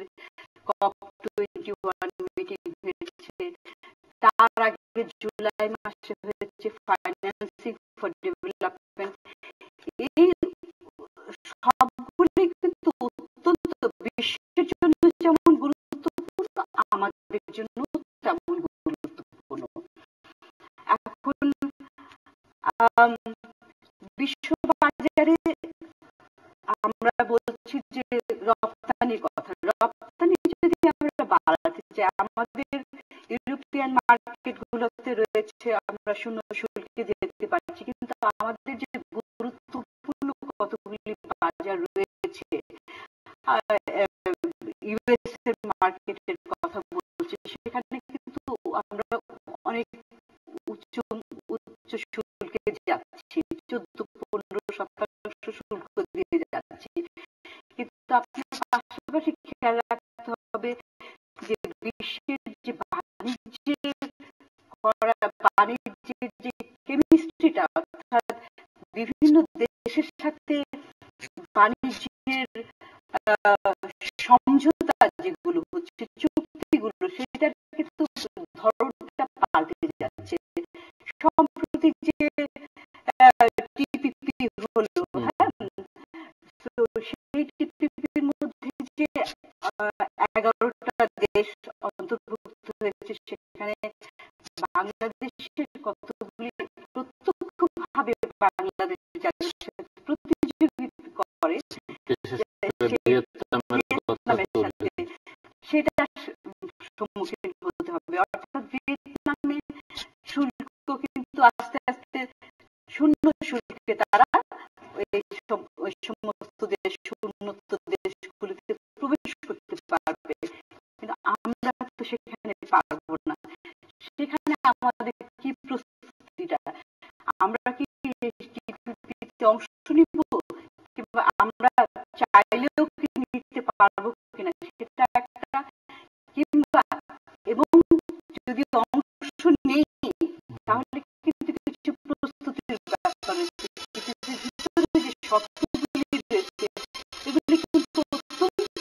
COP21 মিটিং হয়েছে। তার আগে জুলাই মাসে হয়েছে ফাইন্যান্সিং ফর ডেভেলপমেন্ট। এই সবগুলি কিন্তু অত্যন্ত বিশ্বের জন্য যেমন গুরুত্বপূর্ণ, আমাদের জন্য তেমন গুরুত্বপূর্ণ। এখন বিশ্ব বাজারে আমরা বলছি যে রপ্তানির কথা, রপ্তানি যদি আমরা বাড়াতে চাই, আমাদের ইউরোপিয়ান মার্কেট গুলোতে রয়েছে, আমরা শূন্য শুল্কে যেতে পারছি, কিন্তু আমাদের যে গুরুত্বপূর্ণ কতগুলি বাজার রয়েছে, ইউএস এর মার্কেটের কথা বলছি, সেখানে কিন্তু আমরা অনেক উচ্চ শুল্কে যাচ্ছি, 14-15% শুল্ক দিয়ে যাচ্ছি। কিন্তু আপনার পাশাপাশি খেয়াল রাখতে হবে যে বিশ্বের যে বাণিজ্যের যে কেমিস্ট্রিটা, অর্থাৎ বিভিন্ন দেশের সাথে বাণিজ্যের সমঝোতা যেগুলো হচ্ছে, চুক্তিগুলো, সেটার কিন্তু ধরনটা পাল্টে যাচ্ছে। সম্প্রতি যে টিপিপি হলো, হ্যাঁ, তো সেই টিপিপির মধ্যে যে 11টা দেশ অন্তর্ভুক্ত হয়েছে, সেখানে বাংলাদেশের কতগুলি প্রত্যক্ষভাবে বাংলাদেশ যাদের সাথে প্রতিযোগিতা করে, ভিয়েতনামের সাথে, সেটা সম্মুখীন হতে হবে। অর্থাৎ ভিয়েতনামে শুল্ক কিন্তু আস্তে আস্তে শূন্য শুল্কে তারা ওই সমস্ত দেশ, উন্নত দেশগুলিতে প্রবেশ করতে পারবে, কিন্তু আমরা তো সেখানে পারবো না। সেখানে আমাদের কি প্রস্তুতিটা, আমরা কি টিপিপিতে অংশ নিব, কিংবা আমরা চাইলেও কি নিতে পারবো কিনা সেটা একটা, কিংবা এবং যদি অংশ নেই তাহলে কিন্তু কিছু প্রস্তুতির ব্যাপার রয়েছে, ভিতরে যে শর্তগুলি রয়েছে এগুলি কিন্তু অত্যন্ত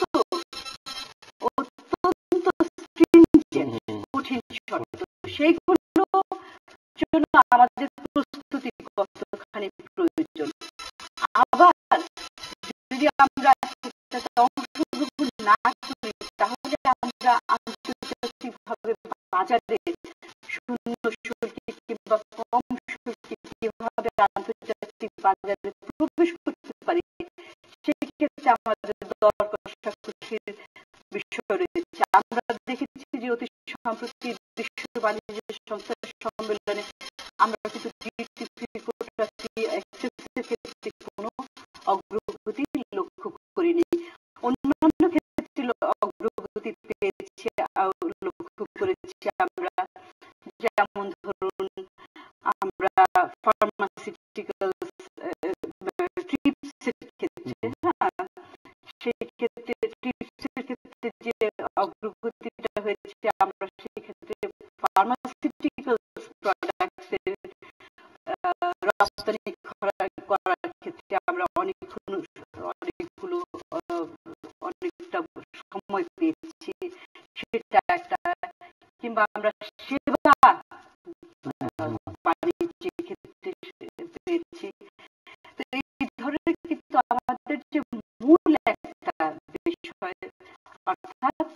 stringent, কঠিন শর্ত। সেইগুলো জন্য আমাদের প্রস্তুতি কতখানি প্রয়োজন। আবার যদি আমরা অংশগ্রহণ না করি তাহলে আমরা আন্তর্জাতিকভাবে বাজারে শূন্য শুল্কে কিংবা কম শুল্কে কিভাবে আন্তর্জাতিক বাজারে প্রবেশ করতে পারি, সেক্ষেত্রে আমাদের দর কষাকষির বিষয় রয়েছে। আমরা দেখেছি যে অতি সম্প্রতি বিশ্ব বাণিজ্য সংস্থার সম্মেলনে আমরা কিন্তু ক্ষেত্রে কোনো অগ্রগতি লক্ষ্য করিনি। অন্যান্য ক্ষেত্রে অগ্রগতি পেয়েছি, লক্ষ্য করেছি আমরা। যেমন ধরুন, আমরা ফার্মাসিউটিক্যাল ট্রিপসের ক্ষেত্রে, সেই ক্ষেত্রে ট্রিপসের ক্ষেত্রে যে অগ্রগতিটা হয়েছে, আমরা সেই ক্ষেত্রে ফার্মাসিউটিক্যাল প্রোডাক্টসের রপ্তানি করার ক্ষেত্রে আমরা অনেকটা সময় পেয়েছি, সেটা একটা। কিংবা আমরা সেবা বাণিজ্যের ক্ষেত্রে পেয়েছি। তো এই ধরনের কিন্তু আমাদের যে মূল একটা বিষয়, অর্থাৎ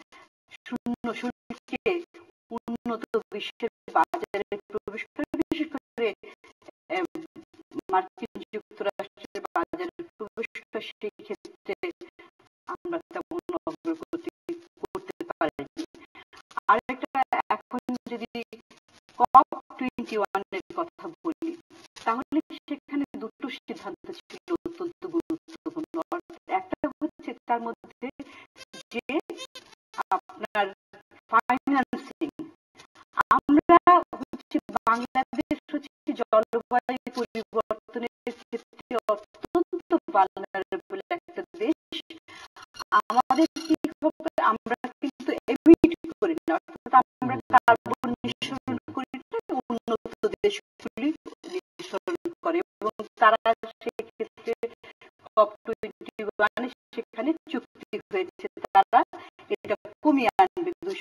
শূন্য শুল্কে উন্নত বিশ্বের বাজারে প্রবেশ করে, বিশেষ করে মার্কিন যুক্তরাষ্ট্রের বাজারে প্রবেশ করে, সেই ক্ষেত্রে আমরা তেমন অগ্রগতি করতে পারিনি। আরেকটা, এখন যদি COP21 এর কথা বলি, তাহলে সেখানে দুটো সিদ্ধান্ত ছিল অত্যন্ত গুরুত্বপূর্ণ। একটা হচ্ছে তার মধ্যে যে আপনার ফাইন্যান্সিং, আমরা হচ্ছে বাংলাদেশ হচ্ছে জলবায়ু পরিবর্তনের ক্ষেত্রে অত্যন্ত ভালনারেবল একটা দেশ। আমাদের কি হবে, আমরা কিন্তু এমিট করি না, অর্থাৎ আমরা কার্বন নিঃসরণ করি না, উন্নত দেশগুলি নিঃসরণ করে, এবং তারা সেক্ষেত্রে COP21 সেখানে চুক্তি হয়েছে, তারা এটা কমিয়ে আনবে 2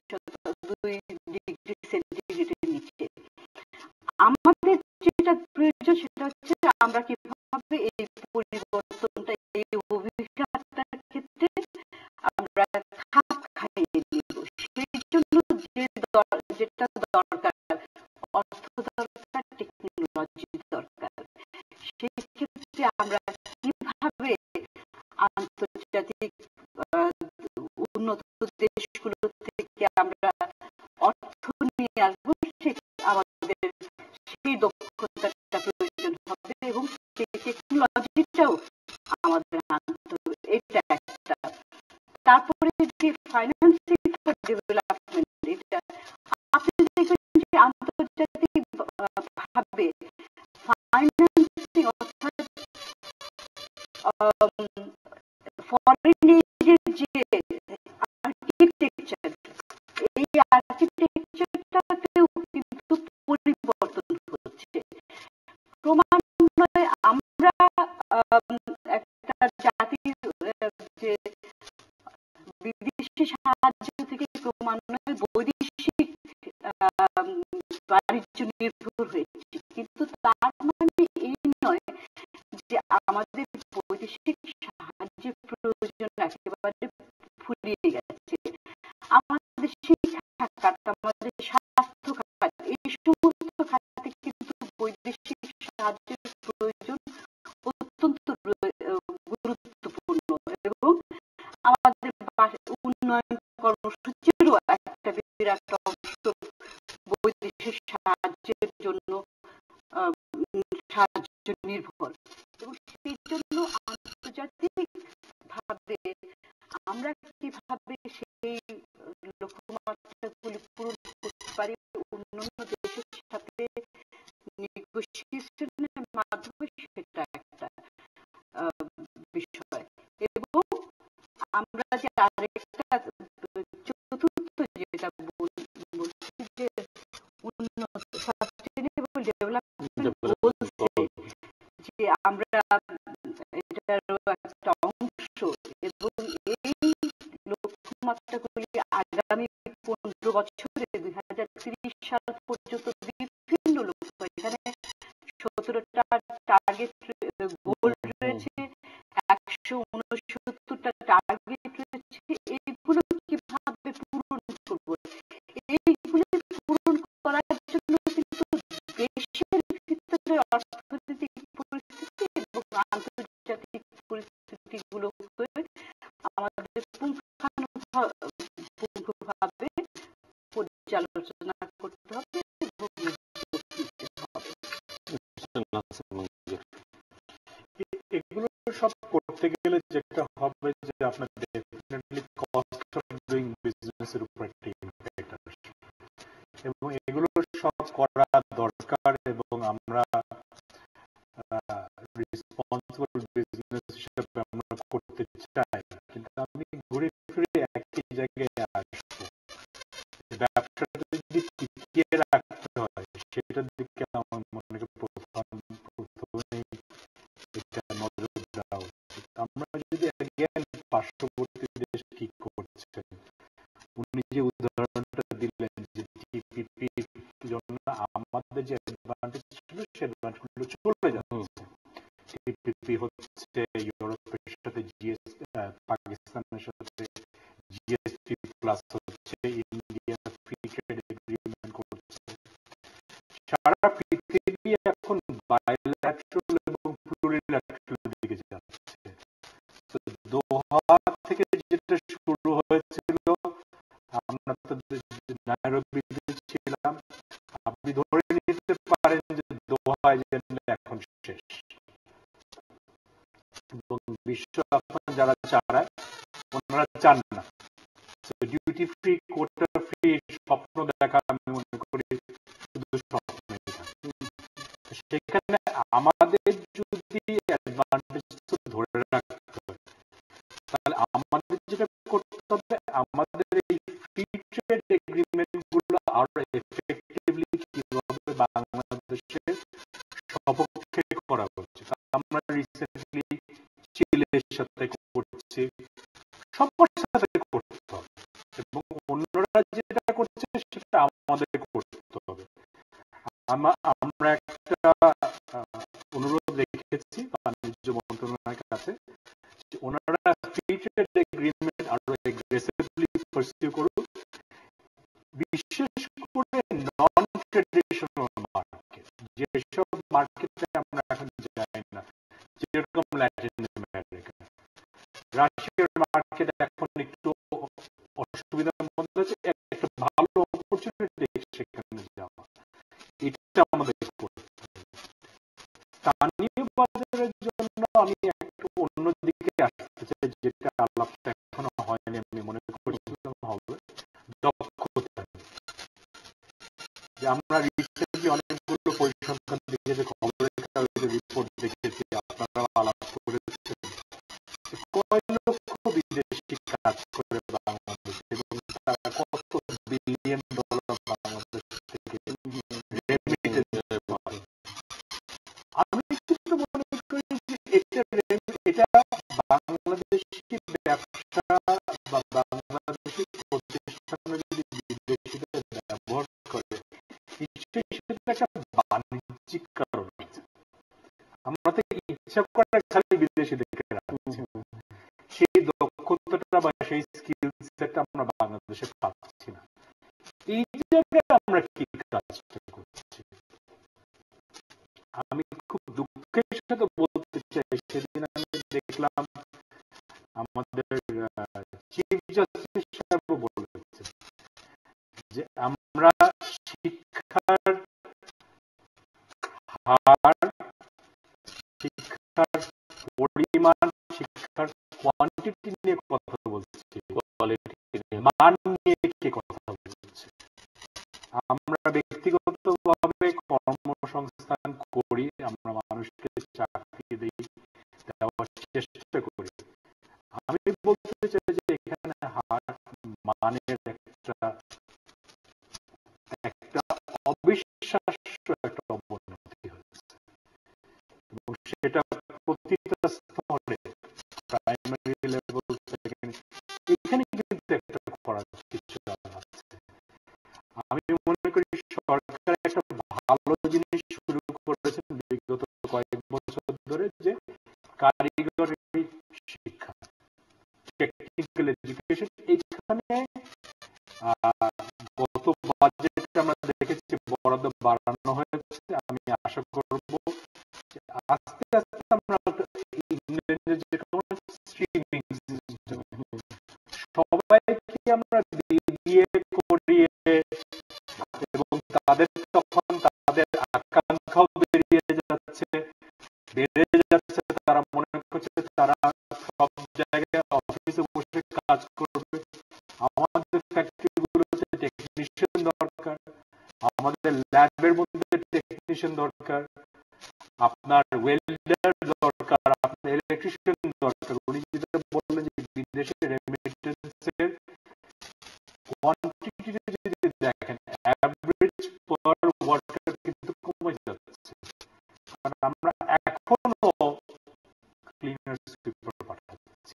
ডিগ্রি সেন্টিগ্রেডের নিচে। আমাদের যেটা প্রয়োজন সেটা হচ্ছে আমরা কিভাবে এই পরিবর্তনটা, এই অভিঘাতটার ক্ষেত্রে আমরা খাপ খাইয়ে নিব। সেই জন্য যেটা দরকার, অর্থ দরকার, টেকনোলজি দরকার। সেই ক্ষেত্রে আমরা কিভাবে আন্তর্জাতিক উন্নত দেশগুলো থেকে আমরা অর্থ নিয়ে আসবো, আমাদের সেই দক্ষতাটা প্রয়োজন হবে, এবং সেই টেকনোলজিটাও আমাদের আনতে হবে। এটা একটা। তারপরে যে ফাইন্যান্সিং ফর ডেভেলপমেন্ট, এটা আপনি দেখবেন যে আন্তর্জাতিক ভাবে ফাইন্যান্সিং, অর্থাৎ ফরেন এজের যে আর্কিটেকচার, এই আর্কিটেকচারটাতেও কিন্তু পরিবর্তন হচ্ছে ক্রমান্বয়ে। আমরা একটা জাতির যে বিদেশি সাহায্য থেকে ক্রমান্বয়ে বৈদেশিক বাণিজ্য নির্ভর হয়েছে, কিন্তু তার মানে এই নয় যে আমাদের বৈদেশিক সাহায্যের প্রয়োজন একেবারে ফুরিয়ে গেছে। আমাদের সাহায্যের জন্য সাহায্য নির্ভর, এবং সেই জন্য আন্তর্জাতিক ভাবে আমরা কিভাবে সেই লক্ষ্যমাত্রাগুলি পূরণ করতে পারি অন্যান্য দেশের সাথে নেগোসিয়েশনের মাধ্যমে, সেটা একটা বিষয়। এবং আমরা যে আরেকটা চতুর্থ যেটা বলছি যে উন্নত সাস্টেনেবল ডেভেলপমেন্ট গোলসে যে আমরা এটারও একটা অংশ, এবং এই লক্ষ্যমাত্রাগুলি আগামী 15 বছরে 2030 সাল পর্যন্ত বিভিন্ন লক্ষ্য, এখানে 17টা টার্গেট গোল রয়েছে, 169টা টার্গেট রয়েছে। এইগুলো কিভাবে পূরণ করব, এইগুলো পূরণ করার জন্য কিন্তু দেশের ভিতরে অর্থনৈতিক পরিস্থিতি এবং আন্তর্জাতিক পরিস্থিতিগুলোকে আমাদের পুঙ্খানুপুঙ্খভাবে পর্যালোচনা করতে হবে এবং এগুলো সব করতে গেলে যেটা হবে যে আপনার ডেফিনেটলি কস্ট অফ ডুইং বিজনেসের উপর একটা ইম্প্যাক্ট আসবে, এবং এগুলো সব করা দরকার, এবং আমরা রেসপন্সিবল বিজনেস হিসেবে আমরা করতে চাই। কিন্তু আমি ঘুরে ফিরে একই জায়গায় আসবো, ব্যবসাটা যদি টিকিয়ে রাখতে হয় সেটার দিকে আমার মনে হয় প্রথমেই এটা নজর দেওয়া উচিত। আমরা যদি পার্শ্ববর্তী দেশ কি করছে, উনি যে উদাহরণটা দিলেন যে টিপিপির জন্য আমাদের যে অ্যাডভান্টেজ ছিল সে অ্যাডভান্টেজগুলো চলে যাচ্ছে। টিপিপি হচ্ছে ইউরোপের সাথে পাকিস্তানের সাথে জিএসপি প্লাস হচ্ছে, ইন্ডিয়া ফ্রি ট্রেড এগ্রিমেন্ট করছে। সারা পৃথিবী এখন বাইল্যাট্রাল এবং প্লুরিল্যাট্রাল দিকে যাচ্ছে। তো দোহা থেকে যেটা শুরু হয়েছিল, আমরা তো নাইরোবিতে ছিলাম, আপনি ধরে নিতে পারেন যে দোহা এজেন্ডা এখন শেষ, এবং বিশ্ব এখন যারা চালায় ওনারা চান না ডিউটি ফ্রি কোটা ফ্রি স্বপ্ন দেখা, আমি মনে করি শুধু স্বপ্নই থাকে। সেখানে আমাদের যদি অ্যাডভান্টেজ ধরে রাখতে হয়, তাহলে আমাদের যেটা করতে হবে, আমাদের এই ফ্রি ট্রেড এগ্রিমেন্ট গুলো আরো এফেক্টিভলি কিভাবে বাংলাদেশের সপক্ষে করা হচ্ছে। আমরা রিসেন্টলি চিলের সাথে করছি, সবার সাথে করতে হবে, এবং অন্যরা যেটা করছে সেটা আমাদের করতে হবে। আমরা একটা অনুরোধ রেখেছি বাণিজ্য মন্ত্রণালয়ের কাছে, ওনারা ফ্রি ট্রেড এগ্রিমেন্ট আরো এগ্রেসিভলি পারসিউ করুক, বিশেষ করে নন ট্রেডিশনাল মার্কেট, যেসব মার্কেটে আমরা এখন যাই না, যেরকম ল্যাটিন আমেরিকা, রাশিয়ার মার্কেট এখন একটু অসুবিধার মধ্যে আছে, একটা ভালো অপরচুনিটি সেখানে যাওয়া, এটা আমাদের করতে হবে। স্থানীয় বাজারের জন্য আমি একটু অন্যদিকে আসতে চাই, যেটা আলাপটা এখনো হয়নি, আমি মনে করছিলাম হবে দক্ষতা। যে আমরা রিসেন্টলি অনেকগুলো পরিসংখ্যান দেখেছি, খবরের কাগজে রিপোর্ট দেখেছি, আপনারা আলাপ করেছেন, কয় লক্ষ বিদেশি কাজ করে বাংলাদেশে, এবং তারা কত বিলিয়ন ডলার বাংলাদেশ থেকে রেমিটেন্স পায়। আমি কিন্তু মনে করি যে এটা বাংলাদেশি ব্যবসা বা বাংলাদেশি প্রতিষ্ঠানে যদি বিদেশিদের ব্যবহার করে, নিশ্চয়ই সেটা একটা বাণিজ্যিক কারণ আছে। আমরা তো ইচ্ছা করে খালি বিদেশিদেরকে রাখছি, সেই দক্ষতাটা বা সেই স্কিল সেটটা আমরা বাংলাদেশে পাচ্ছি না। এই জায়গায় আমরা কি কাজটা করছি, আমি খুব দুঃখের সাথে বলতে চাই, সেদিন আমি দেখলাম আমাদের চিফ জাস্টিস সাহেব বলেছেন যে আমরা শিক্ষার হার, শিক্ষার পরিমাণ, শিক্ষার কোয়ান্টিটি নিয়ে কথা বলছি, মান নিয়ে কে কথা বলছে? আমরা ব্যক্তিগতভাবে কর্মসংস্থান করি, আমরা মানুষকে চাকরি দিই, দেওয়ার চেষ্টা করি। আমি বলতে চাই যে এখানে হার মানের একটা অবিশ্বাস্য একটা অবনতি হয়েছে, এবং সেটা প্রতিটা স্তরে, প্রাইমারি লেভেল, এখানে কিন্তু একটা করার কিছু আছে। আমি মনে করি সরকার একটা ভালো জিনিস শুরু করেছেন বিগত কয়েক বছর ধরে, যে কারিগরি শিক্ষা, টেকনিক্যাল এডুকেশন। এখানে গত বাজেটে আমরা দেখেছি বরাদ্দ বাড়ানো হয়েছে। আমি আশা করব যে আস্তে আস্তে আমরা ইংল্যান্ডের যেরকম স্ট্রিমিং সিস্টেম, সবাইকে আমরা দিয়ে করিয়ে, এবং তাদের তখন তাদের আকাঙ্ক্ষাও বেড়ে যাচ্ছে, তারা মনে করছে তারা সব জায়গায় অফিসে বসে কাজ করবে। আমাদের ফ্যাক্টরিগুলোতে টেকনিশিয়ান দরকার, আমাদের ল্যাবের মধ্যে টেকনিশিয়ান দরকার, আপনার ওয়েল্ডার দরকার, আপনার ইলেকট্রিশিয়ান দরকার। উনি যেটা বললেন যে বিদেশে রেমিটেন্সের কোয়ান্টিটি যদি দেখেন, অ্যাভারেজ পার ওয়ার্কার কিন্তু কমে যাচ্ছে, কারণ আমরা এখনো ক্লিনার সুইপার পাঠাচ্ছি।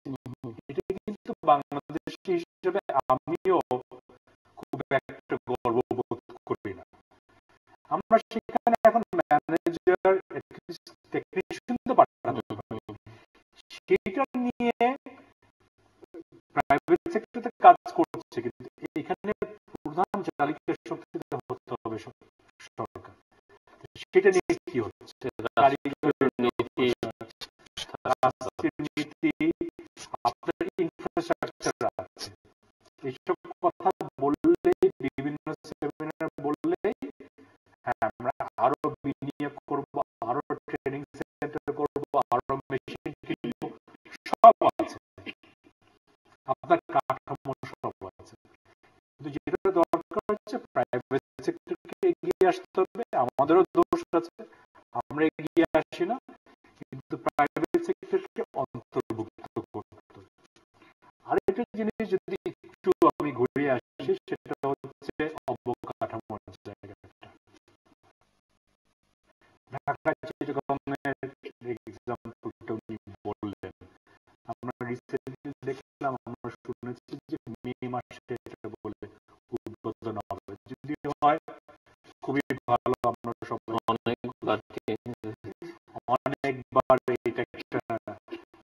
এটা কিন্তু বাংলাদেশি হিসেবে আমিও খুব একটা গর্ববোধ করি না। আমরা সেখানে এখন ম্যানেজার, টেকনিশিয়ান তো পাঠাতে পারি। সেটা নিয়ে প্রাইভেট সেক্টরে কাজ করছে, কিন্তু এখানে প্রধান চালিকা শক্তিতে হতে হবে সরকার। সেটা নিয়ে কি হচ্ছে? নীতি, আপনার ইনফ্রাস্ট্রাকচার আছে, এইসব কথা বললেই, বিভিন্ন সেমিনার বললেই, হ্যাঁ আমরা আরো বিনিয়োগ করবো, আরো ট্রেনিং সেন্টার করবো, আরো মেশিন কিনবো, সব আছে, আপনার কাঠামো সব আছে। কিন্তু যেটা দরকার হচ্ছে প্রাইভেট সেক্টরকে এগিয়ে আসতে হবে। আমাদেরও দোষ আছে, আমরা এগিয়ে আসি না, কিন্তু প্রাইভেট সেক্টরকে অন্তর্ভুক্ত করতে হবে। আরেকটা জিনিস যদি একটু আমি ঘুরিয়ে আসি, সেটা হচ্ছে অবকাঠামোর জায়গাটা। ঢাকা চিটাগংয়ের এক্সাম্পলটা উনি বললেন, আমরা রিসেন্টলি দেখলাম, আমরা শুনেছি যে মে মাসে এটা বলে উদ্বোধন হবে। যদি হয় খুবই ভালো, আমরা সবাই অনেকবার এটা একটা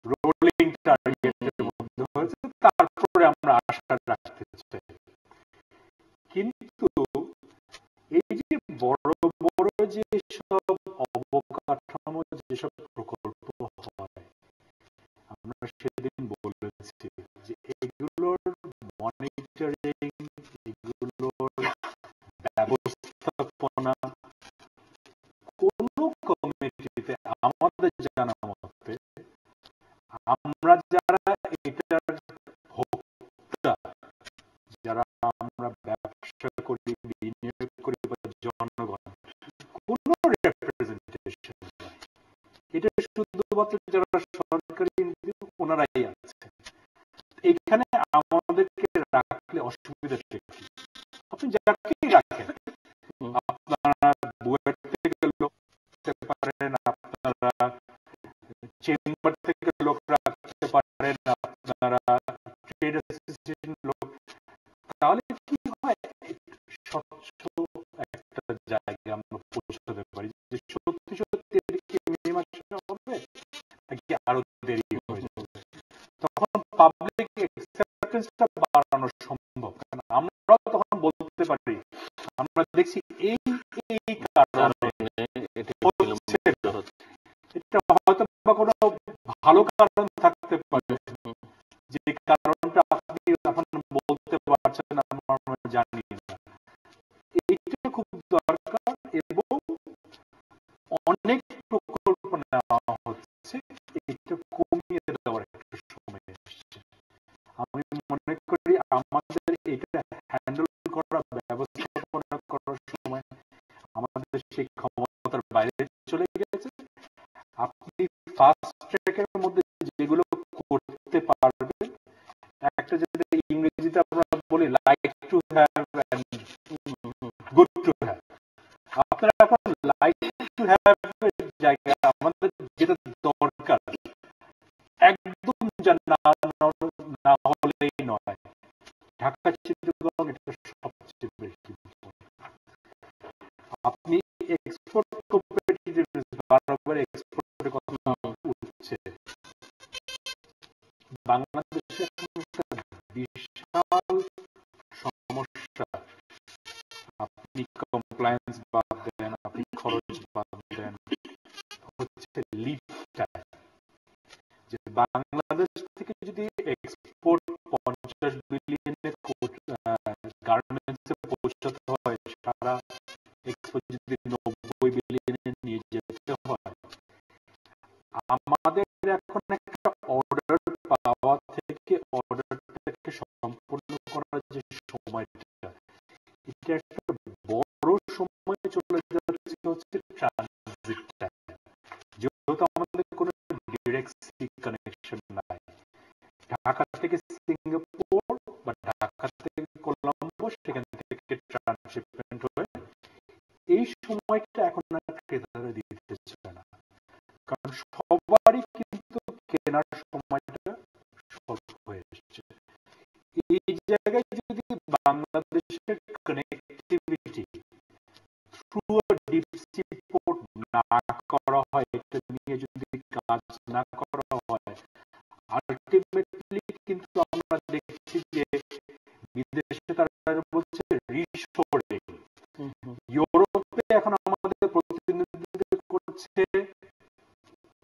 রোলিং টার্গেটের মধ্যে হয়েছে, তারপরে আমরা আশা রাখতে চাই। কিন্তু এই যে বড় বড় যেসব অবকাঠামো, যেসব প্রকল্প হয়, আমরা সেদিন বলেছি যে এগুলোর মনিটরিং, এগুলোর ব্যবস্থাপনা কোন কমিটিতে আমাদের জানা মতে, আমরা যারা এটার ভোক্তা, যারা আমরা ব্যবসা করি, বিনিয়োগ করি, বা জনগণ, কোন রিপ্রেজেন্টেশন নাই। এটা শুধুমাত্র যারা সরকারি ওনারাই আছে। এখানে আমাদেরকে রাখলে অসুবিধা কি? আপনি যাকেই রাখেন, আপনারা বুয়েট থেকে লোক রাখতে পারেন, আপনারা চেম্বার থেকে লোক রাখতে পারেন, আপনারা ট্রেড অ্যাসোসিয়েশন লোক, তাহলে কি হয়, স্বচ্ছ একটা জায়গায় আমরা পৌঁছাতে পারি যে সত্যি সত্যি মে মাসে হবে নাকি আরো দেরি হয়ে যাবে। তখন পাবলিক অ্যাকসেপ্টেন্সটা বাড়ানো সম্ভব, কারণ আমরাও তখন বলতে পারি, আমরা দেখছি এই এই কারণে এটা হয়তো বা কোনো ভালো কারণ থাকতে পারে, যে কারণটা আপনি এখন বলতে পারছেন না, আমরা জানি না। এইটা খুব দরকার, এবং সেই ক্ষমতার বাইরে চলে গেছে। আপনি ফাস্ট ট্র্যাকের মধ্যে যেগুলো করতে পারবেন, একটা যেটা ইংরেজিতে আমরা বলি like to have and good to have, আপনারা এখন লাইক টু হ্যাভ জায়গায় আমাদের যেটা দরকার একদম না হলেই নয়, ঢাকা চিত্রকরণ এটা সবচেয়ে বেশি। আপনি এক্সপোর্ট কম্পিটিটিভনেস, বারবার এক্সপোর্টের কথা উঠছে, বাংলাদেশে একটা বিশাল সমস্যা। আপনি কমপ্লায়েন্স বাদ দেন, আপনি খরচ বাদ দেন, হচ্ছে লিড টাইম। যে বাংলাদেশ থেকে যদি এক্সপোর্ট 50 বিলিয়নের গার্মেন্টসে পৌঁছাতে হয়, সারা এক্সপোর্ট যদি 90 বিলিয়নে নিয়ে যেতে হয়, আমাদের এখন একটা অর্ডার পাওয়া থেকে অর্ডারটাকে সম্পূর্ণ করার যে সময়টা, এটা একটা বড় সময় চলে যাচ্ছে হচ্ছে ট্রানজিট টাইম। যেহেতু আমাদের কোনো ডিরেক্ট সি কানেকশন নাই, ঢাকা থেকে সিঙ্গাপুর বা ঢাকা থেকে কলম্বো, সেখান থেকে ট্রান্সশিপমেন্ট হয়ে এই সময়টা এখন আর ক্রেতারা দিতে চায় না, কারণ সবারই কিন্তু কেনার সময়টা স্বল্প হয়ে এসছে। এই জায়গায় যদি বাংলাদেশের connectivity through deep sea port না করা হয়, এটা নিয়ে যদি কাজ না করা হয়, আলটিমেটলি কিন্তু আমরা দেখছি যে বিদেশে তারা বলছে রিশোরিং। ইউরোপে এখন আমাদের প্রতিনিধিত্ব করছে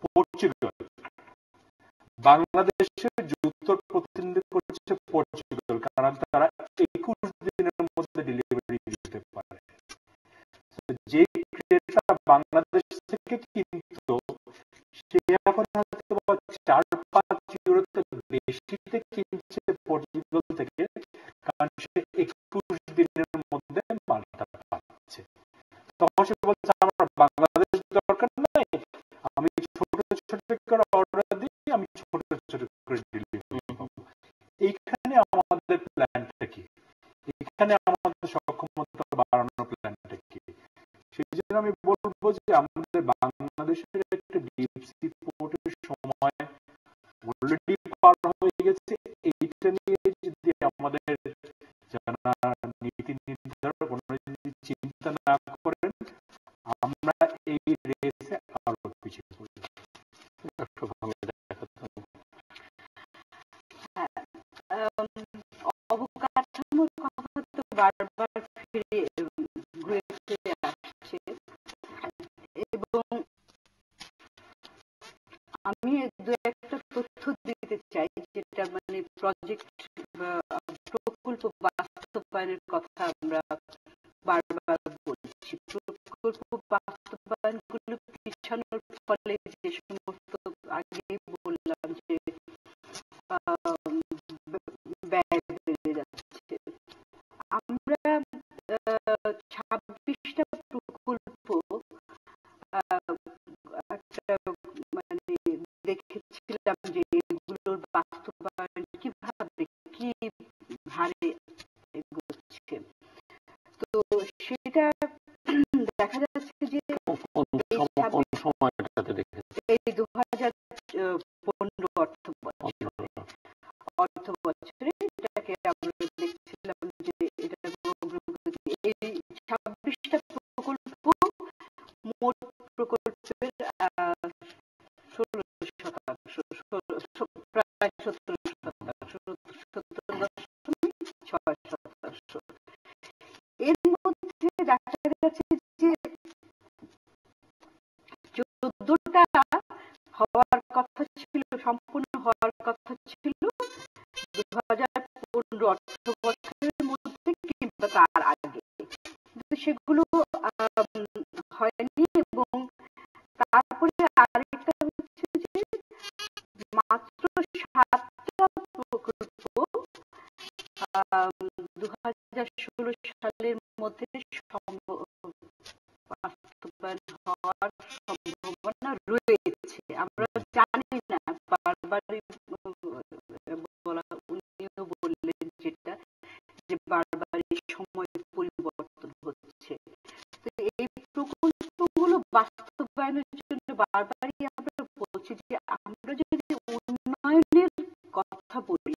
পর্তুগাল, বাংলাদেশের যুক্তর প্রতিনিধিত্ব করছে পর্তুগাল, কারণ তারা 21 দিনের মধ্যে ডেলিভারি দিতে পারে। যে ক্রেতা বাংলাদেশ থেকে কিনতো, সে এখন হয়তো 4-5 ইউরোতে বেশিতে কিনছে পর্তুগাল থেকে, কারণ সে 21 দিনের মধ্যে মালটা পাচ্ছে। তখন সে বলছে আমার বাংলাদেশ দরকার নাই, আমি ছোট ছোট করে অর্ডার দিই, আমি ছোট ছোট করে ডেলিভারি পাবো। এইখানে আমাদের প্ল্যানটা কি, এখানে আমাদের সক্ষমতা বাড়ানোর প্ল্যানটা কি? সেই জন্য আমি বলবো যে আমাদের বাংলাদেশের একটা ডিপ সি পোর্টের সময় অলরেডি পার হয়ে গেছে। এইটা নিয়ে যদি আমাদের যারা নীতি নির্ধারক যদি চিন্তা না করেন, আমরা এই রেসে আরো পিছিয়ে পড়ব। অবকাঠামোর কথা তো বারবার ফিরে ঘুরে ফিরে আসছে, এবং আমি দু একটা তথ্য দিতে চাই, যেটা মানে প্রজেক্ট প্রকল্প বাস্তবায়নের কথা আমরা বারবার বলছি। প্রকল্প বাস্তবায়নগুলো পিছানোর ফলে যে সমস্ত আগেই বললাম যে ব্যয় বেড়ে যাচ্ছে। আমরা 26টা প্রকল্প একটা মানে দেখেছিলাম যে এগুলোর বাস্তবায়ন কিভাবে কি হারে এগোচ্ছে। তো সেটা দেখা যাচ্ছে যে এই 2015 অর্থ বছরে এটাকে আমরা দেখছিলাম যে এটা এই 26টা প্রকল্প মোট প্রকল্পের 16%, প্রায় 17.6%। এর মধ্যে দেখা যাচ্ছে যে 14টা হওয়ার কথা ছিল, সম্পূর্ণ হওয়ার কথা ছিল 2015 অর্থ বছরের মধ্যে কিংবা তার আগে, কিন্তু সেগুলো হয়নি। এবং তারপরে আরেকটা হচ্ছে যে মাত্র 7টা প্রকল্প 2016 সালের মধ্যে সম্ভাবনা রয়েছে। আমরা জানি না, বারবারই বলা, উনিও বললেন যেটা, যে বারবার এই সময় পরিবর্তন হচ্ছে। তো এই প্রকল্পগুলো বাস্তবায়নের জন্য বারবারই আমরা বলছি যে আমরা যদি উন্নয়নের কথা বলি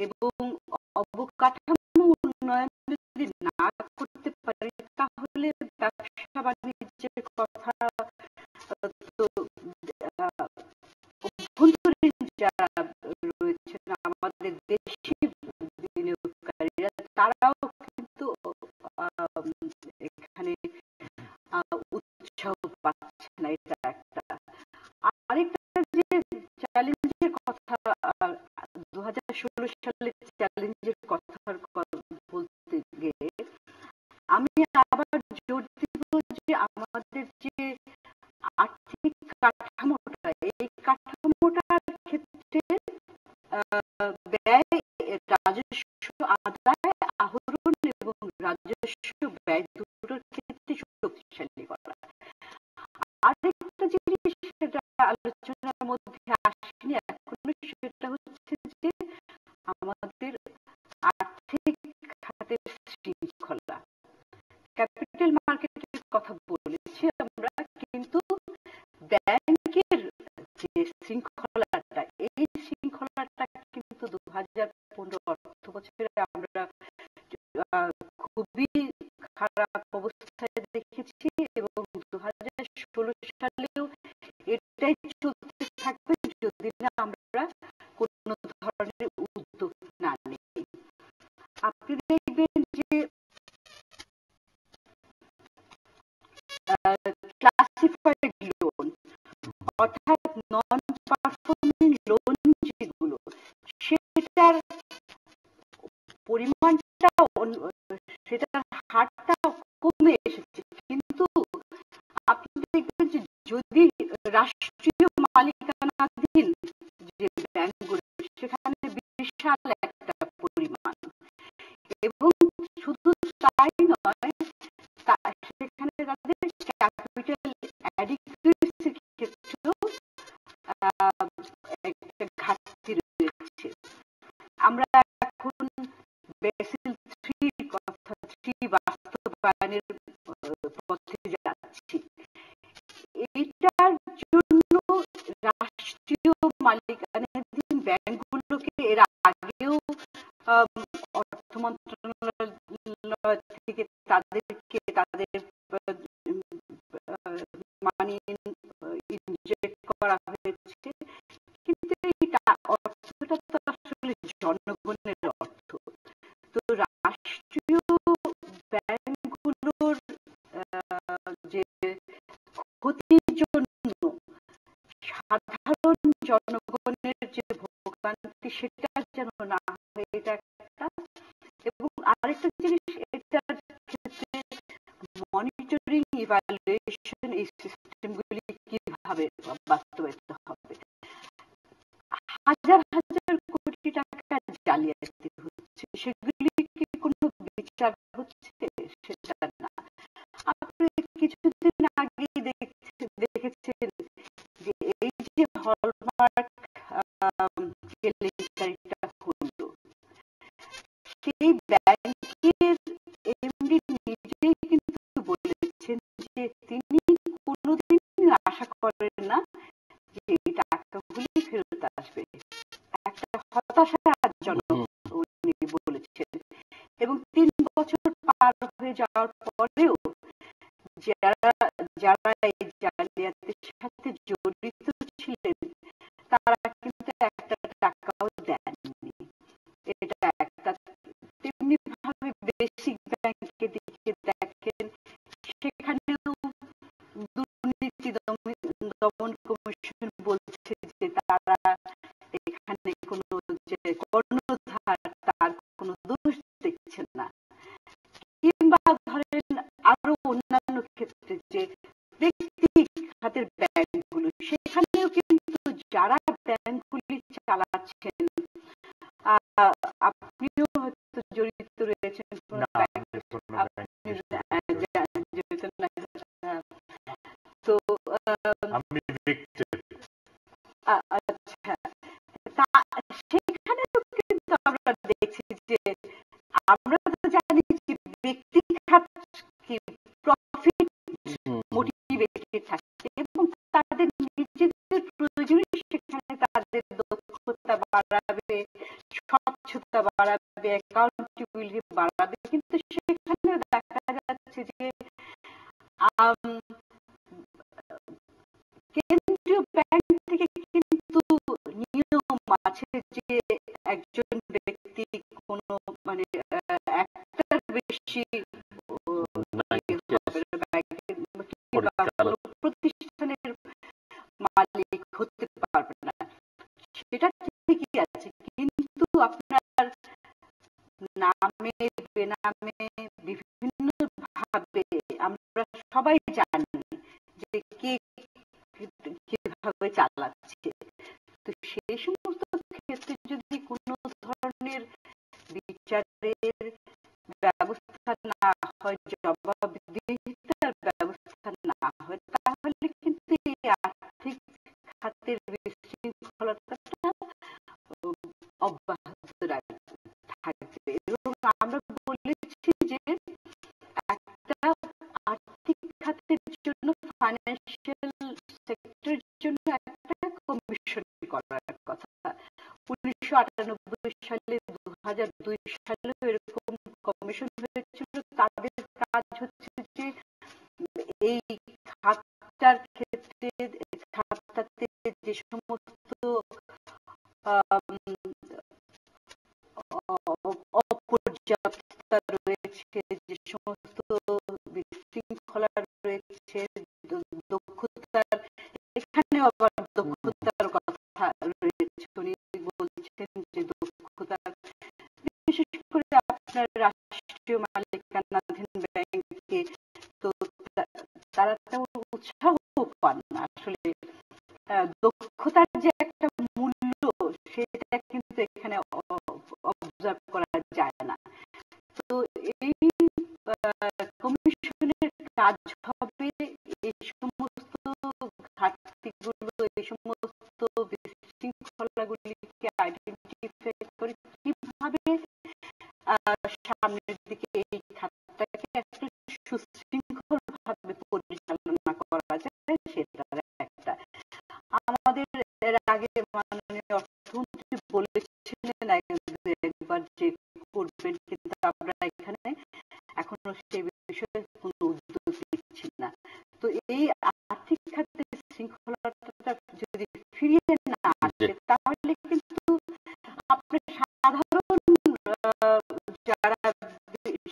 এবং অবকাঠামো উন্নয়ন যদি না করতে পারি, তাহলে ব্যবসা বাণিজ্যের কথা তো অভ্যন্তরীণ যারা রয়েছেন আমাদের দেশি বিনিয়োগকারীরা, তারাও কিন্তু এখানে উৎসাহ পাচ্ছে না। এটা একটা। আরেকটা যে চ্যালেঞ্জের কথা, 2016 সালের চ্যালেঞ্জের কথা বলতে গিয়ে আমি আবার জোর দিব যে আমাদের যে আর্থিক কাঠামোটা, এই কাঠামোটার ক্ষেত্রে ব্যয়, রাজস্ব আদায়, আহরণ এবং রাজস্ব ব্যয় দুটোর ক্ষেত্রে শক্তিশালী করা। আরেকটা জিনিস সেটা আলোচনার মধ্যে আসেনি এখনো, সেটা হচ্ছে যে আমাদের আর্থিক খাতের শৃঙ্খলা। ক্যাপিটাল মার্কেটের কথা বলেছি আমরা, কিন্তু ব্যাংকের যে শৃঙ্খলাটা, এই শৃঙ্খলাটা কিন্তু 2015 অর্থ বছরে আমরা খুবই খারাপ অবস্থায় দেখেছি এবং 2016 সালেও এটাই চলতে থাকবে যদি না আমরা কোন ধরনের উদ্যোগ না নিই। আপনি দেখবেন যে ক্লাসিফাইড লোন, অর্থাৎ নন পারফর্মিং লোন যেগুলো, সেটার পরিমাণটা, সেটার হারটা কমে এসেছে। কিন্তু আপনি দেখবেন যে যদি রাষ্ট্রীয় মালিকানাধীন যে ব্যাংকগুলো, সেখানে বিশাল একটা পরিমাণ, এবং শুধু তাই নয়, সেখানে তাদের ক্যাপিটাল অ্যাডিকুয়েসির ক্ষেত্রেও একটা ঘাটতি রয়েছে। আমরা এখন বেসেল 3 কথা 3 বাস্তবায়নের পথে যাচ্ছি। এইটার জন্য রাষ্ট্রীয় মালিকানাধীন ব্যাংকগুলোকে এর আগেও অর্থ মন্ত্রণালয় থেকে তাদেরকে তাদের মানি ইনজেক্ট করা হয়েছে, কিন্তু এই অর্থটা তো আসলে জনগণের অর্থ। তো রাষ্ট্রীয় ব্যাংকগুলোর যে ক্ষতির জন্য সাধারণ জনগণের যে ভোগান্তি, সেটা যেন না হয়, এটা একটা। এবং আরেকটা জিনিস, এটার ক্ষেত্রে মনিটরিং, ইভ্যালুয়েশন, এই সিস্টেমগুলি কিভাবে বাস্তবায়িত হবে। হাজার হাজার কোটি টাকা জালিয়াতি হচ্ছে, সেগুলি কি কোনো বিচার হচ্ছে? সেটা না। আপনি কিছুদিন আগে দেখেছেন যে এই যে হলমার্ক কেলেঙ্কারিটা হলো, সেই ব্যাংকের এমডি নিজেই কিন্তু বলেছেন যে তিনি কোনোদিন আশা করেন না যে এই টাকাগুলি ফেরত আসবে। একটা হতাশাজনক উনি বলেছেন। এবং 3 বছর পার হয়ে যাওয়ার পরেও যারা যারা এই জালিয়াতির সাথে জড়িত ছিলেন, তারা কিন্তু একটা টাকাও দেননি। এটা একটা। তেমনি ভাবে বেসিক ব্যাংকের দিকে দেখেন, সেখানেও দুর্নীতি দমন কমিশন বলছে যে তারা এখানে কোনো যে কর্ণধার, তার কোনো দোষ দেখছেন না। কিংবা ধরেন আরো অন্যান্য ক্ষেত্রে যে ব্যক্তি খাতের ব্যাংকগুলো, সেখানেও কিন্তু যারা ব্যাংকগুলি চালাচ্ছেন, আপনিও হয়তো জড়িত রয়েছেন কোনো ব্যাংক, কি প্রফিট হুম, মোটিভেটেড থাকছে এবং তাদের নিজেদের প্রয়োজনে সেখানে তাদের দক্ষতা বাড়াবে, স্বচ্ছতা বাড়াবে, অ্যাকাউন্টেবিলিটি বাড়াবে, কিন্তু সেখানে দেখা যাচ্ছে যে কেন্দ্রীয় ব্যাংক থেকে কিন্তু নিয়ম আছে যে একজন ব্যক্তি কোনো মানে একটার বেশি পরিচালক প্রতিষ্ঠানের মালিক হতে পারবে না। সেটা ঠিকই আছে, কিন্তু আপনার নামে বেনামে বিভিন্ন ভাবে আমরা সবাই জানি যে কে কিভাবে চালাচ্ছে। তো সেই সমস্ত ক্ষেত্রে যদি কোনো ধরনের বিচারের ব্যবস্থা না হয়, জবাবদিহিতার ব্যবস্থা না হয়, তাহলে কিন্তু এই আর্থিক খাতের বিশৃঙ্খলতাটা অব্যাহত থাকবে। এবং আমরা বলেছি যে একটা আর্থিক খাতের জন্য, ফাইন্যান্সিয়াল সেক্টরের জন্য একটা কমিশন করার কথা। 1998 সালে, 2002 সালে এরকম কমিশন হয়েছিল। তাদের কাজ হচ্ছে যে এই খাতটার ক্ষেত্রে, খাতটাতে যে সমস্ত অপর্যাপ্ততা রয়েছে, যে সমস্ত বিশৃঙ্খলা রয়েছে, দক্ষতার, এখানে আবার দক্ষতার কথা রয়েছে। উনি বলছেন যে দক্ষতার, বিশেষ করে আপনার রাষ্ট্রীয় মালিকানাধীন ব্যাংকে তো তারা তেমন উৎসাহ পান না আসলে। দক্ষতার যে একটা মূল্য, সেটা কিন্তু এখানে অবজার্ভ করা যায় না। তো এই কমিশনের কাজ হবে এই সমস্ত ঘাটতিগুলো, এই সমস্ত বিশৃঙ্খলাগুলিকে আইডেন্টিফাই করে কিভাবে সামনের দিকে এই খাতটাকে একটা সুশৃঙ্খল ভাবে পরিচালনা করা যায়, সেটার একটা। আমাদের এর আগে মাননীয় অর্থমন্ত্রী বলেছিলেন একবার যে করবেন, কিন্তু আমরা এখানে এখনো সে বিষয়ে কোনো উদ্যোগ নিচ্ছি না। তো এই আর্থিক খাতের শৃঙ্খলাটা যদি ফিরিয়ে না আসে, তাহলে কিন্তু আপনার সাধারণ যারা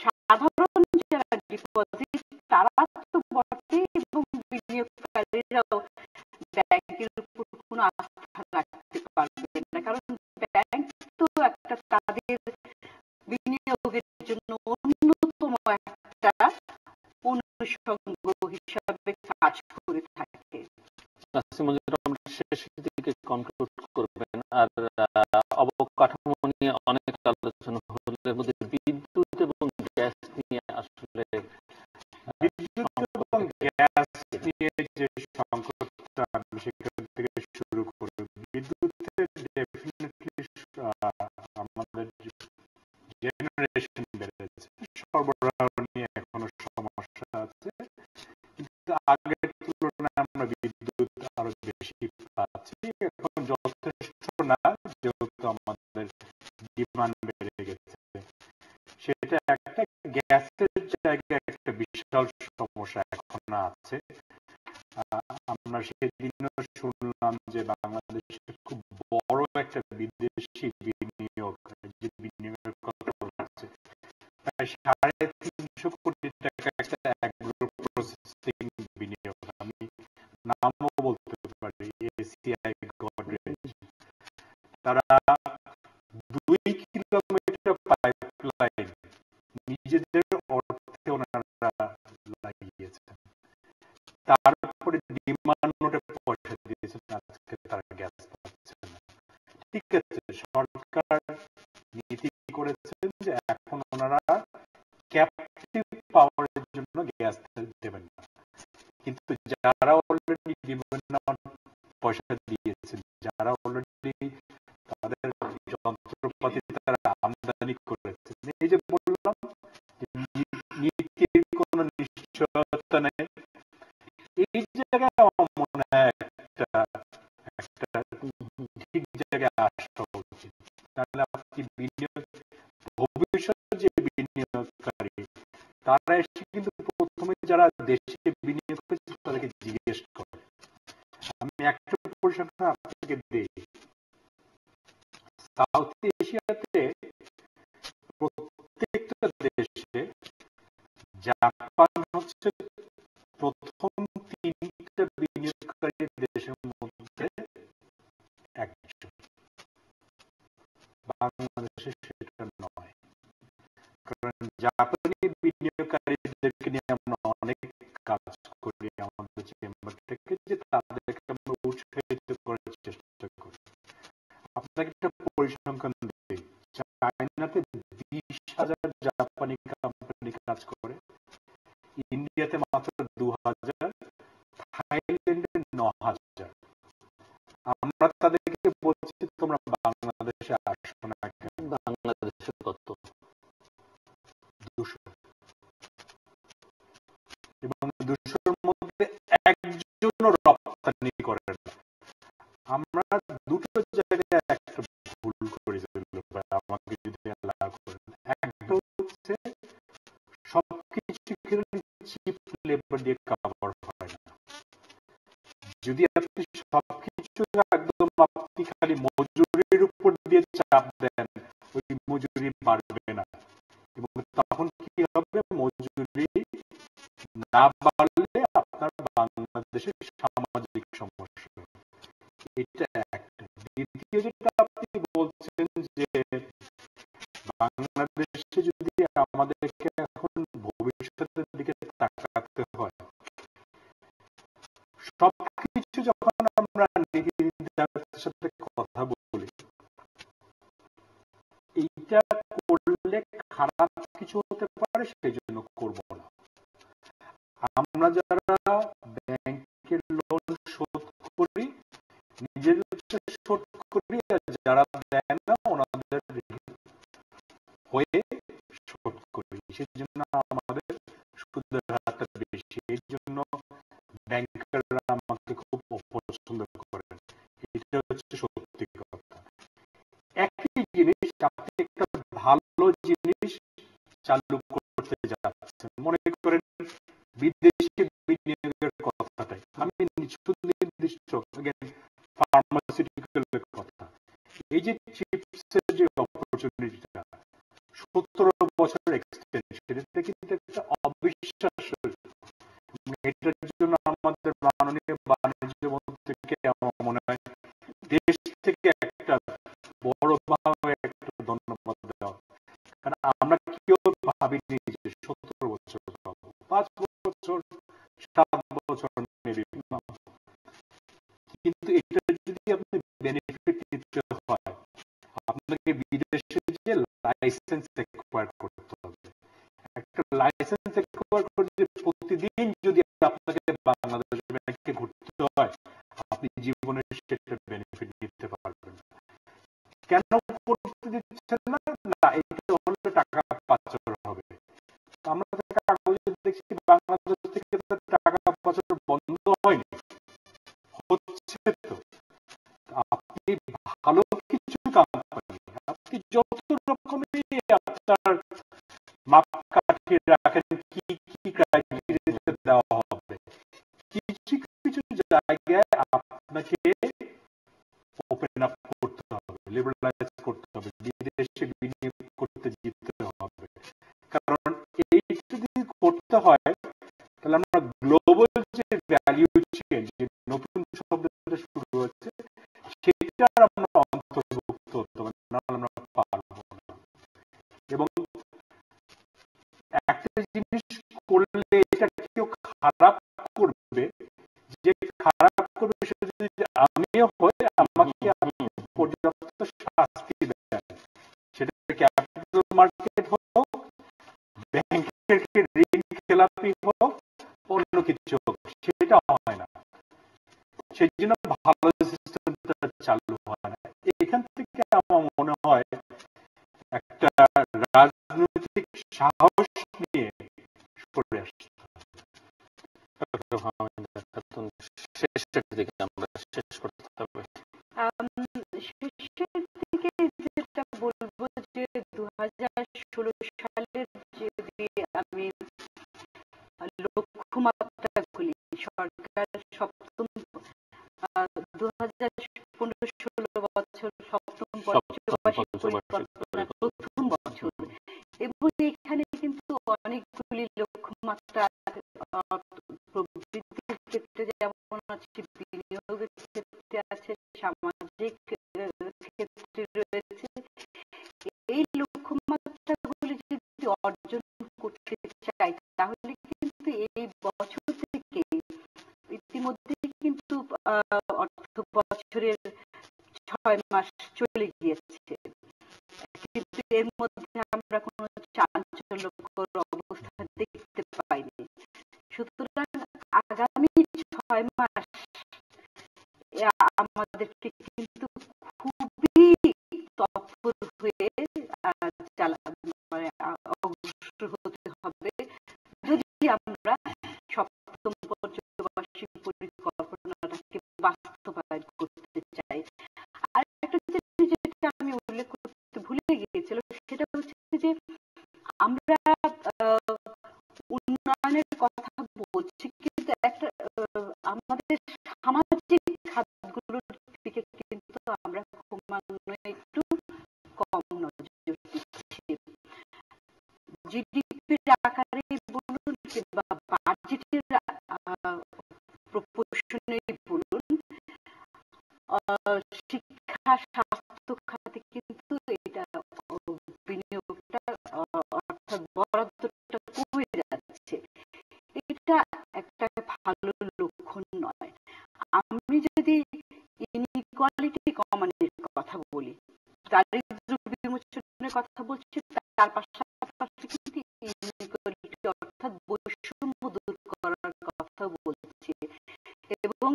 সাধারণ যারা ডিপোজিট, তারা তো বটে, এবং বিনিয়োগকারীরাও ব্যাংকের উপর কোনো আস্থা রাখতে পারবেন না, কারণ ব্যাংক তো একটা তাদের বিনিয়োগের জন্য অন্যতম একটা অনুষঙ্গ হিসাবে কাজ করে থাকে। আমরা শেষের দিকে কনক্লুড করবেন। আর অবকাঠামো নিয়ে অনেক আলোচনা হলে মধ্যে বিদ্যুৎ এবং গ্যাস নিয়ে আসলে বিদ্যুৎ এবং গ্যাস নিয়ে যে সংকটটা, আমি সেখান থেকে শুরু করি। বিদ্যুতের ডেফিনেটলি আমাদের জেনারেশন বেড়েছে, সরবরাহ নিয়ে এখনো সমস্যা আছে, কিন্তু আগের তুলনায় আমরা বিদ্যুৎ আরো বেশি পাচ্ছি। এখন যথেষ্ট না, যেহেতু আমাদের ডিমান্ড বেড়ে গেছে। সেটা একটা। গ্যাসের জায়গায় একটা বিশাল সমস্যা এখন আছে। আমরা সেদিনও শুনলাম যে বাংলাদেশে খুব বড় একটা বিদেশি বিনিয়োগ, যে বিনিয়োগের কথা বলছে, প্রায় 350 কোটি টাকা একটা অ্যাগ্রো প্রসেসিং বিনিয়োগ। আমি নামও বলতে পারি, এসিআই গডরেজ। তারা 2 কিলোমিটার পাইপলাইন নিজেদের অর্থে ওনারা লাগিয়েছেন, তারপরে ডিমান্ড নোটে পয়সা দিয়েছেন, আজকে তারা গ্যাস পাচ্ছে না। ঠিক আছে, সরকার নীতি করেছেন যে এখন ওনারা ক্যাপটিভ পাওয়ারের জন্য গ্যাস দেবেন না, কিন্তু যারা অলরেডি ডিমান্ড পয়সা দিয়েছেন, যারা অলরেডি তাদের যন্ত্রপাতি তারা আমদানি করেছেন, এই যে বললাম নীতির কোন জায়গায় আমার মনে হয় একটা একটা ঠিক জায়গায় আসা উচিত। তাহলে আপনি বিনিয়োগ, ভবিষ্যতে যে বিনিয়োগকারী তারা এসে কিন্তু প্রথমে যারা দেশে বিনিয়োগ করেছে তাদেরকে জিজ্ঞেস করে। আমি একটা পরিসংখ্যান আপনাকে দিই, সাউথ এশিয়াতে প্রত্যেকটা দেশে জাপান হচ্ছে প্রথম 3টা বিনিয়োগকারী দেশের মধ্যে একজন। বাংলাদেশে সেটা নয়, কারণ জাপানি বিনিয়োগকারীদেরকে নিয়ে আমরা অনেক কাজ করি আমাদের চেম্বার থেকে, যে তাদেরকে আমরা উৎসাহিত করার চেষ্টা করি। আপনাকে একটা পরিসংখ্যান দিই, চায়নাতে 20,000 জাপানি কোম্পানি কাজ করে, ইন্ডিয়াতে মাত্র 2,000, থাইল্যান্ডে 9,000। আমরা তাদেরকে বলছি তোমরা বাংলাদেশে আসো না কেন? বাংলাদেশে কত? 200, এবং 200-র মধ্যে একজনও রপ্তানি করে না। আমরা দুটো জায়গায় একটা ভুল করি, আমাকে যদি অ্যালাউ করেন। একটা হচ্ছে সবকিছু চিপ লেবার দিয়ে কভার হয় না। যদি আপনি সবকিছু একদম আপনি খালি মজুরির উপর দিয়ে চাপ দেন, ওই মজুরি বাড়বে না, এবং তখন কি হবে, মজুরি না বাড়লে আপনার বাংলাদেশের সামাজিক সমস্যা। এটা একটা। দ্বিতীয় যেটা আপনি বলছেন যে বাংলাদেশে যদি আমাদেরকে এখন ভবিষ্যতের দিকে তাকাতে হয়, সবকিছু যখন আমরা নীতি নির্ধারকদের সাথে কথা বলি, এইটা করলে খারাপ কিছু হতে পারে সেই জন্য করব না। আমরা যারা ব্যাংকের লোন শোধ করি, নিজেদের শোধ করি, আর যারা দেয় না ওনাদের হয়ে শোধ করি, সেই জন্য আমাদের সুদের হারটা বেশি। এই জন্য ব্যাংকাররা আমাকে খুব অপছন্দ করেন। এটা হচ্ছে সত্যি কথা। একই জিনিস আপনি একটা ভালো জিনিস চালু করতে যাচ্ছেন, মনে করেন বিদেশি বিনিয়োগের কথাটাই আমি নির্দিষ্ট ফার্মাসিউটিক্যালের কথা। এই যে চিপসের যে অপরচুনিটিটা, 17 বছর এক্সটেনশন, এটা কিন্তু একটা অবিশ্বাস্য। এটার জন্য আমাদের মাননীয় বাণিজ্য মন্ত্রীকে আমার মনে হয় দেশ থেকে একটা বড়ভাবে একটা ধন্যবাদ দেওয়া, কারণ আমরা কেউ ভাবিনি যে 17 বছর পাবো, 5 বছর 7 বছর মেবি পাবো। কিন্তু এটা যদি আপনি বেনিফিট নিতে হয়, আপনাকে বিদেশে যে লাইসেন্স এক্সপায়ার করতে হবে। একটা লাইসেন্স এক্সপায়ার করতে প্রতিদিন যদি আপনাকে বাংলাদেশ ব্যাংকে ঘুরতে হয়, আপনি জীবনে সেটা বেনিফিট নিতে পারবেন না। কেন করতে দিচ্ছেন না? না, এটা হলে টাকা পাচার হবে। আমরা কাগজে দেখছি বাংলাদেশ থেকে টাকা পাচার বন্ধ হয়নি, হচ্ছে। তো আপনি ভালো কিছু কোম্পানি, আপনি যত রকমেরই আপনার মাপকাঠি রাখেন, কি কি ক্রাইটেরিয়াতে দেওয়া হবে, কিছু কিছু জায়গায় আপনাকে ওপেন আপ করতে হবে, লিবারালাইজ করতে হবে, বিদেশে বিনিয়োগ করতে যেতে হবে। কারণ এই যদি করতে হয়, তাহলে আমরা গ্লোবাল যে ভ্যালু চেইন, যে নতুন শব্দটা শুরু হচ্ছে, সেটার আমরা অন্তর্ভুক্ত হতে হবে, নাহলে আমরা পারবো না। এবং একটা জিনিস করলে এটা কেউ খারাপ করবে, যে খারাপ করবে সেটা যদি আমিও হই, আমাকে আপনি পর্যাপ্ত শাস্তি দেন, সেটা ক্যাপিটাল মার্কেট হোক, ব্যাংকের ঋণ খেলাপি হোক, অন্য কিছু হোক, সেটা হয় না। সেই জন্য ভালো সিস্টেমটা চালু হয় না। এখান থেকে আমার মনে হয় একটা রাজনৈতিক সাহস নিয়ে সরে আসতে পরিকল্পনার প্রথম বছর, এবং এখানে কিন্তু অনেকগুলি লক্ষ্যমাত্রা প্রবৃদ্ধির ক্ষেত্রে যেমন আছে, বিনিয়োগের ক্ষেত্রে আছে, সামাজিক ক্ষেত্রে রয়েছে। এই লক্ষ্যমাত্রাগুলি যদি অর্জন করতে চাই তাহলে কিন্তু এই বছর থেকে ইতিমধ্যে কিন্তু অর্থ বছরের 6 মাস চলে গিয়েছে, কিন্তু এর মধ্যে আমরা কোনো চাঞ্চল্যকর অবস্থা দেখতে পাইনি। সুতরাং আগামী 6 মাস আমাদেরকে কিন্তু খুবই তৎপর হয়ে মানে অগ্রসর হতে হবে যদি আমরা সপ্তম পঞ্চবার্ষিক পরিকল্পনাটাকে বাস্তবায়ন করতে চাই। আর একটা জিনিস যেটা আমি উল্লেখ করতে ভুলে গিয়েছিলাম সেটা হচ্ছে যে আমরা উন্নয়নের কথা বলছি, কিন্তু একটা আমাদের সামাজিক খাতগুলোর দিকে কিন্তু আমরা ক্রমান্বয়ে একটু কম নজর দিচ্ছি। জিডিপির আকারে বলুন কিংবা বাজেটের প্রপোর্শনে বলুন, শিক্ষা স্বাস্থ্য খাতে কিন্তু এটা বিনিয়োগটা অর্থাৎ বরাদ্দটা কমে যাচ্ছে। এটা একটা ভালো লক্ষণ নয়। আমি যদি ইনইকুয়ালিটি কমানোর কথা বলি, দারিদ্র্য বিমোচনের কথা বলছি, তার পাশাপাশি কিন্তু ইনইকুয়ালিটি অর্থাৎ বৈষম্য দূর করার কথা বলছি। এবং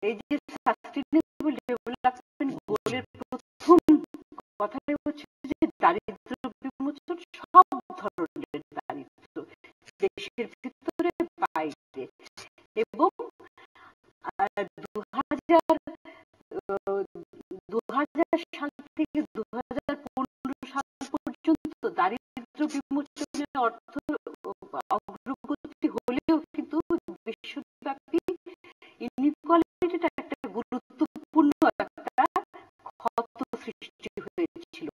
এই যে সাস্টেইনেবল ডেভেলপমেন্ট গোলের প্রথম কথাটাই হচ্ছে যে দারিদ্র্য বিমোচন, সব ধরনের দারিদ্র্য, দেশের ভিতরে বাইরে। এবং 2000 সাল থেকে 2015 সাল পর্যন্ত দারিদ্র্য বিমোচনের অর্থ অগ্রগতি হলেও কিন্তু বিশ্বব্যাপী ইনইকুয়ালিটিটা একটা গুরুত্বপূর্ণ একটা ক্ষত সৃষ্টি হয়েছিল।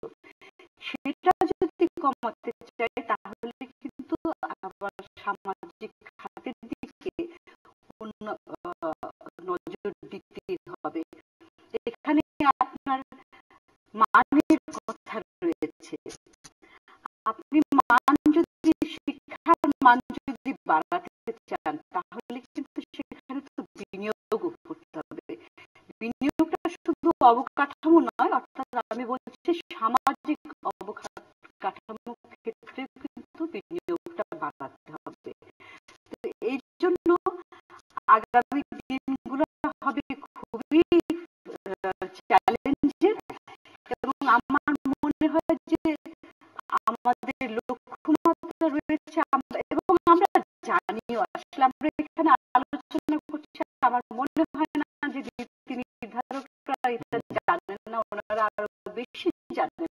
সেটা যদি কমাতে চাই তাহলে কিন্তু আবার সামাজিক খাতের দিকে নজর দিতে হবে। এখানে আপনার মানের কথা রয়েছে। আপনি শিক্ষার মান যদি বাড়াতে চান তাহলে কিন্তু সেখানে তো বিনিয়োগ করতে হবে। বিনিয়োগটা শুধু অবকাঠামো নয়, অর্থাৎ আমি বলছি সামাজিক অবকাঠামো ক্ষেত্রে কিন্তু বিনিয়োগটা বাড়াতে হবে। তো এই জন্য আগামী দিনগুলো হবে খুবই চ্যালেঞ্জের, এবং আমার মনে হয় যে আমাদের লক্ষ্যমাত্রা রয়েছে, এবং আমরা জানিও, আসলে আমরা এখানে আলোচনা করছি, আমার মনে হয় না যে নীতি নির্ধারকরা এটা জানেন না, ওনারা আরো বেশি জানেন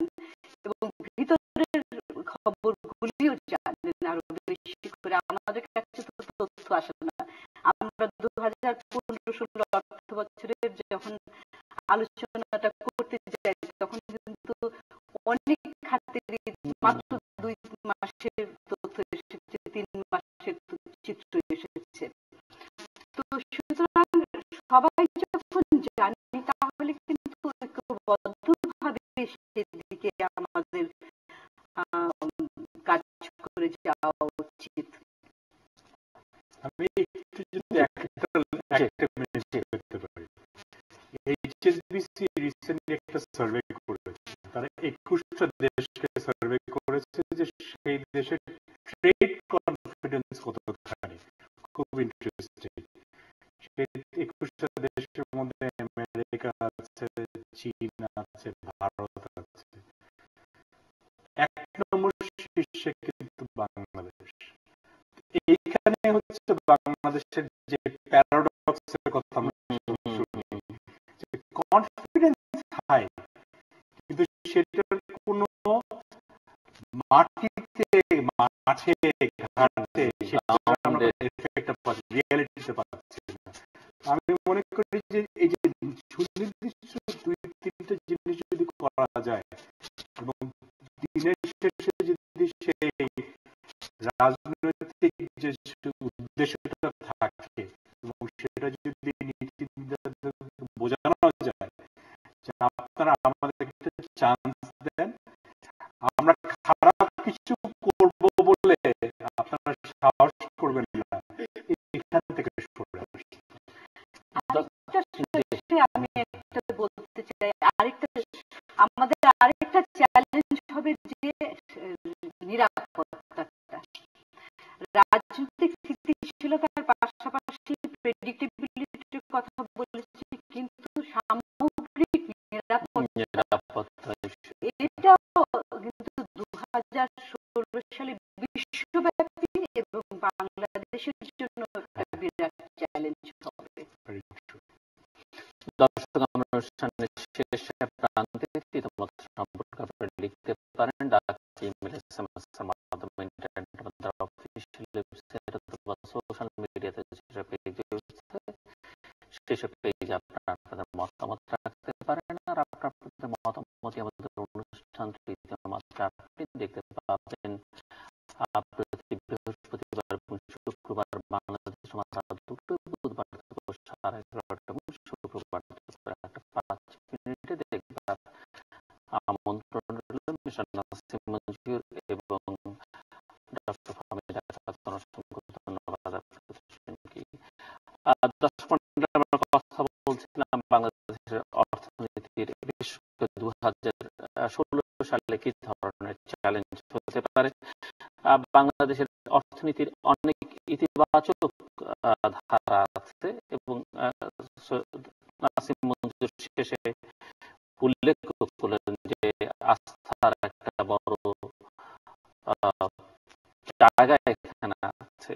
এবং ভিতরের খবরগুলিও জানেন আরো বেশি করে। আমাদের কাছে তো তথ্য আসে না। আমরা 2015-16 অর্থ বছরের যখন আলোচনাটা করতে যাই তখন কিন্তু অনেক খাতেরই মাত্র 2 মাসের তথ্য এসেছে, 3 মাসের চিত্র এসেছে। তো সুতরাং সবাই যখন জানি তাহলে কিন্তু ঐক্যবদ্ধভাবে সেদিকে আমাদের কাজ করে যাওয়া উচিত। আমি একটু যদি একটা মিনিট করতে পারি, এইচএসবিসি রিসেন্টলি একটা সার্ভে করেছে, তারা 21টা দেশকে সার্ভে করেছে যে সেই দেশের ট্রেড কনফিডেন্স কতখানি। খুব ইন্টারেস্টিং। সেই 21টা দেশের মধ্যে আমেরিকা আছে, চীন আছে, ভারত আছে। 1 নম্বর শীর্ষে কিন্তু বাংলাদেশ। এইখানে হচ্ছে বাংলাদেশের যে প্যারাডক্সের কথা আমরা কনফিডেন্স হাই, কিন্তু সেটার কোনো মাটিতে মাঠে ঘাটে এফেক্টটা পাচ্ছি, রিয়ালিটিতে পাচ্ছি না। আমি মনে করি যে এই যে সুনির্দিষ্ট 2-3টা জিনিস যদি করা যায় রাজনৈতিক যে উদ্দেশ্যটা থাকে এবং সেটা যদি নীতিনির্ধারকদের বোঝানো যায় যে আপনারা আমাদেরকে চান্স দেন, আমরা খারাপ কিছু করব বলে আপনারা সাহস করবেন না এখান থেকে সরে আসতে। আমি একটা বলতে চাই, আমাদের আরেকটা চ্যালেঞ্জ হবে যে নিরাপত্তাটা। রাজনৈতিক স্থিতিশীলতার পাশাপাশি প্রেডিক্টেবিলিটির কথা বলেছি, কিন্তু সামগ্রিক নিরাপত্তা এটাও কিন্তু 2016 সালে বিশ্বব্যাপী এবং বাংলাদেশের জন্য একটা বিরাট চ্যালেঞ্জ হবে। দর্শক, আমরা অনুষ্ঠানের শেষ প্রান্তে ইতিমধ্যে সম্পর্কে আপনারা লিখতে পারেন ইমেল, SMS এর মাধ্যমে, ইন্টারনেটের মাধ্যমে, অফিসিয়াল ওয়েবসাইট অথবা সোশ্যাল মিডিয়াতে যেসব পেজ রয়েছে সেসব পেজে আপনারা আপনাদের মতামত রাখতে পারেন। আর আপনাদের মতামত আমাদের অনুষ্ঠানটি মাত্র আপনি দেখতে পাবেন প্রতি বৃহস্পতিবার এবং শুক্রবার বাংলাদেশ মাত্র দুটো, বুধবার 11:30 এবং শুক্রবার 5 মিনিটে দেখবার আমন্ত্রণ রইল। মিস্টার নাসিম মঞ্জুর এবং ডক্টর ফাহমিদা খাতুন, অসংখ্য ধন্যবাদ আপনাদেরকে। দর্শক মণ্ডলী, আমরা কথা বলছিলাম বাংলাদেশের অর্থনীতির, বিশেষ করে 2016 সালে কি ধরনের চ্যালেঞ্জ হতে পারে। বাংলাদেশের অর্থনীতির অনেক ইতিবাচক ধারা আছে এবং নাসিম মঞ্জুর শেষে উল্লেখ করলেন যে আস্থার একটা বড় জায়গা এখানে আছে,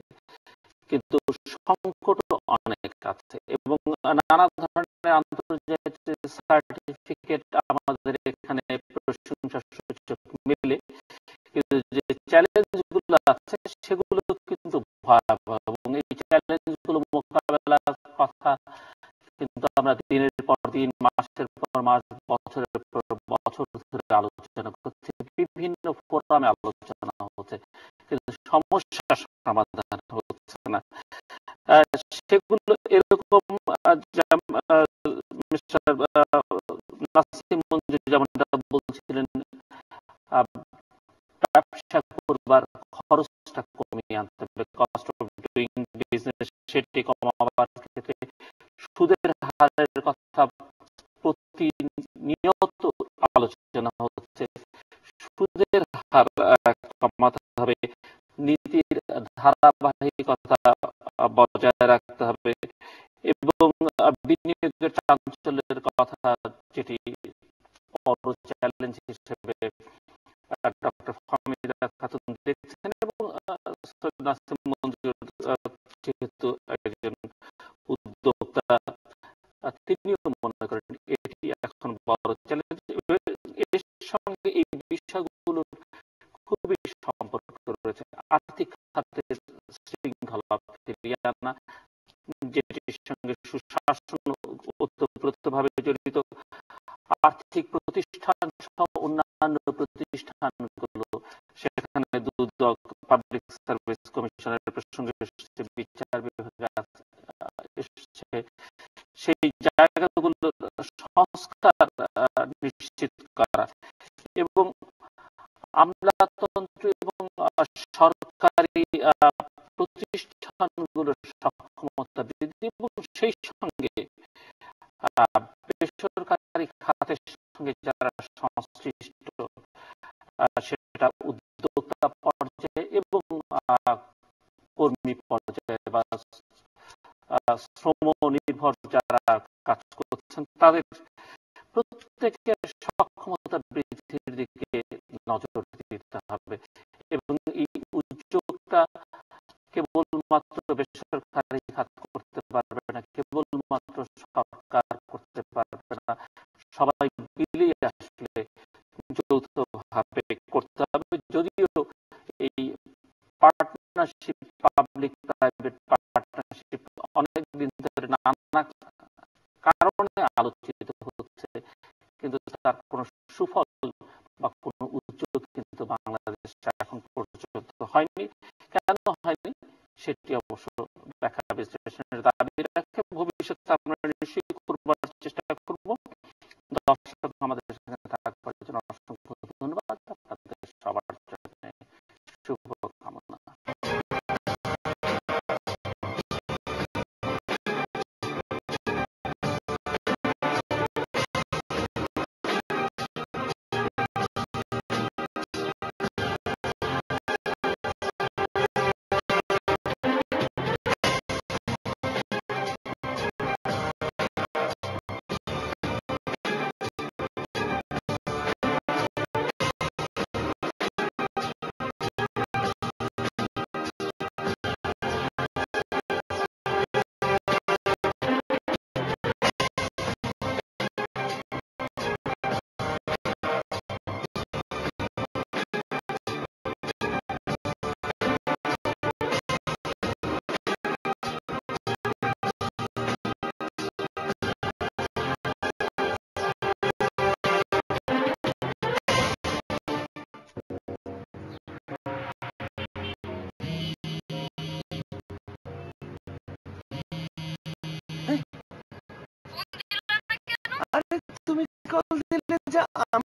কিন্তু সংকট অনেক আছে এবং নানা ধরনের আন্তর্জাতিক সার্টিফিকেট আমাদের এখানে প্রশংসা সূচক মিলে, কিন্তু যে চ্যালেঞ্জ গুলো আছে সেগুলো কিন্তু ভয়াবহ এবং এই চ্যালেঞ্জ গুলো মোকাবেলার কথা কিন্তু আমরা দিনের পর দিন, মাসের পর মাস, বছরের পর বছর ধরে আলোচনা করছি, বিভিন্ন ফোরামে আলোচনা হচ্ছে, কিন্তু সমস্যার সমাধান হচ্ছে না। সেগুলো এরকম মিস্টার নাসিম মঞ্জুর যেমনটা বলছিলেন, ব্যবসা করবার খরচটা কমিয়ে আনতে হবে, কস্ট অফ ডুইং বিজনেস সেটি কমাবার ক্ষেত্রে সুদের হারের কথা প্রতিনিয়ত আলোচনা হচ্ছে, সুদের হার কমাতে হবে, নীতির ধারাবাহিকতা বজায় রাখতে হবে এবং বিনিয়োগের চাঞ্চল্যের কথা, যেটি বড় চ্যালেঞ্জ হিসেবে ডক্টর ফাহমিদা খাতুন দেখছেন এবং নাসিম মঞ্জুর যেহেতু একজন উদ্যোক্তা, তিনিও মনে করেন এটি এখন বড় চ্যালেঞ্জ। এর সঙ্গে এই বিষয়গুলোর খুবই সম্পর্ক রয়েছে। আর্থিক খাতের শৃঙ্খলা ফিরিয়ে আনা, যেটির সঙ্গে সুশাসন ওতপ্রোতভাবে জড়িত, আর্থিক প্রতিষ্ঠান সহ অন্যান্য প্রতিষ্ঠানগুলো, সেখানে দুদক, পাবলিক সার্ভিস কমিশনের প্রসঙ্গে এসেছে, বিচার বিভাগে এসেছে, সেই জায়গাগুলো সংস্কার নিশ্চিত করা এবং আমলাতন্ত্র এবং সরকারি প্রতিষ্ঠানগুলোর সক্ষমতা বৃদ্ধি এবং সেই সঙ্গে বেসরকারি খাতের সঙ্গে যারা সংশ্লিষ্ট, সেটা উদ্যোক্তা পর্যায়ে এবং কর্মী পর্যায়ে বা শ্রম নির্ভর যারা কাজ করছেন, তাদের প্রত্যেকের সক্ষমতা বৃদ্ধির দিকে নজর দিতে হবে এবং এই উদ্যোগটা কেবলমাত্র বেসরকারি খাত করতে পারবে না, কেবলমাত্র সরকার করতে পারবে না, সবাই মিলিয়ে আসলে যৌথভাবে করতে হবে। যদিও এই পার্টনারশিপ, পাবলিক প্রাইভেট পার্টনারশিপ অনেক দিন ধরে নানা কারণে আলোচিত হচ্ছে, কিন্তু তার কোনো সুফল বা কোনো উদ্যোগ কিন্তু বাংলাদেশে এখন পর্যন্ত হয়নি। সেটি অবশ্য ব্যাখ্যা বিশ্লেষণের দাবি রাখে। ভবিষ্যতে আমরা নিশ্চয়ই করবার চেষ্টা করব। দর্শক আমাদের সঙ্গে থাকবার জন্য অসংখ্য ধন্যবাদ। আপনাদের সবার জন্য শুভকামনা। আরে তুমি কল দিলে যে আমি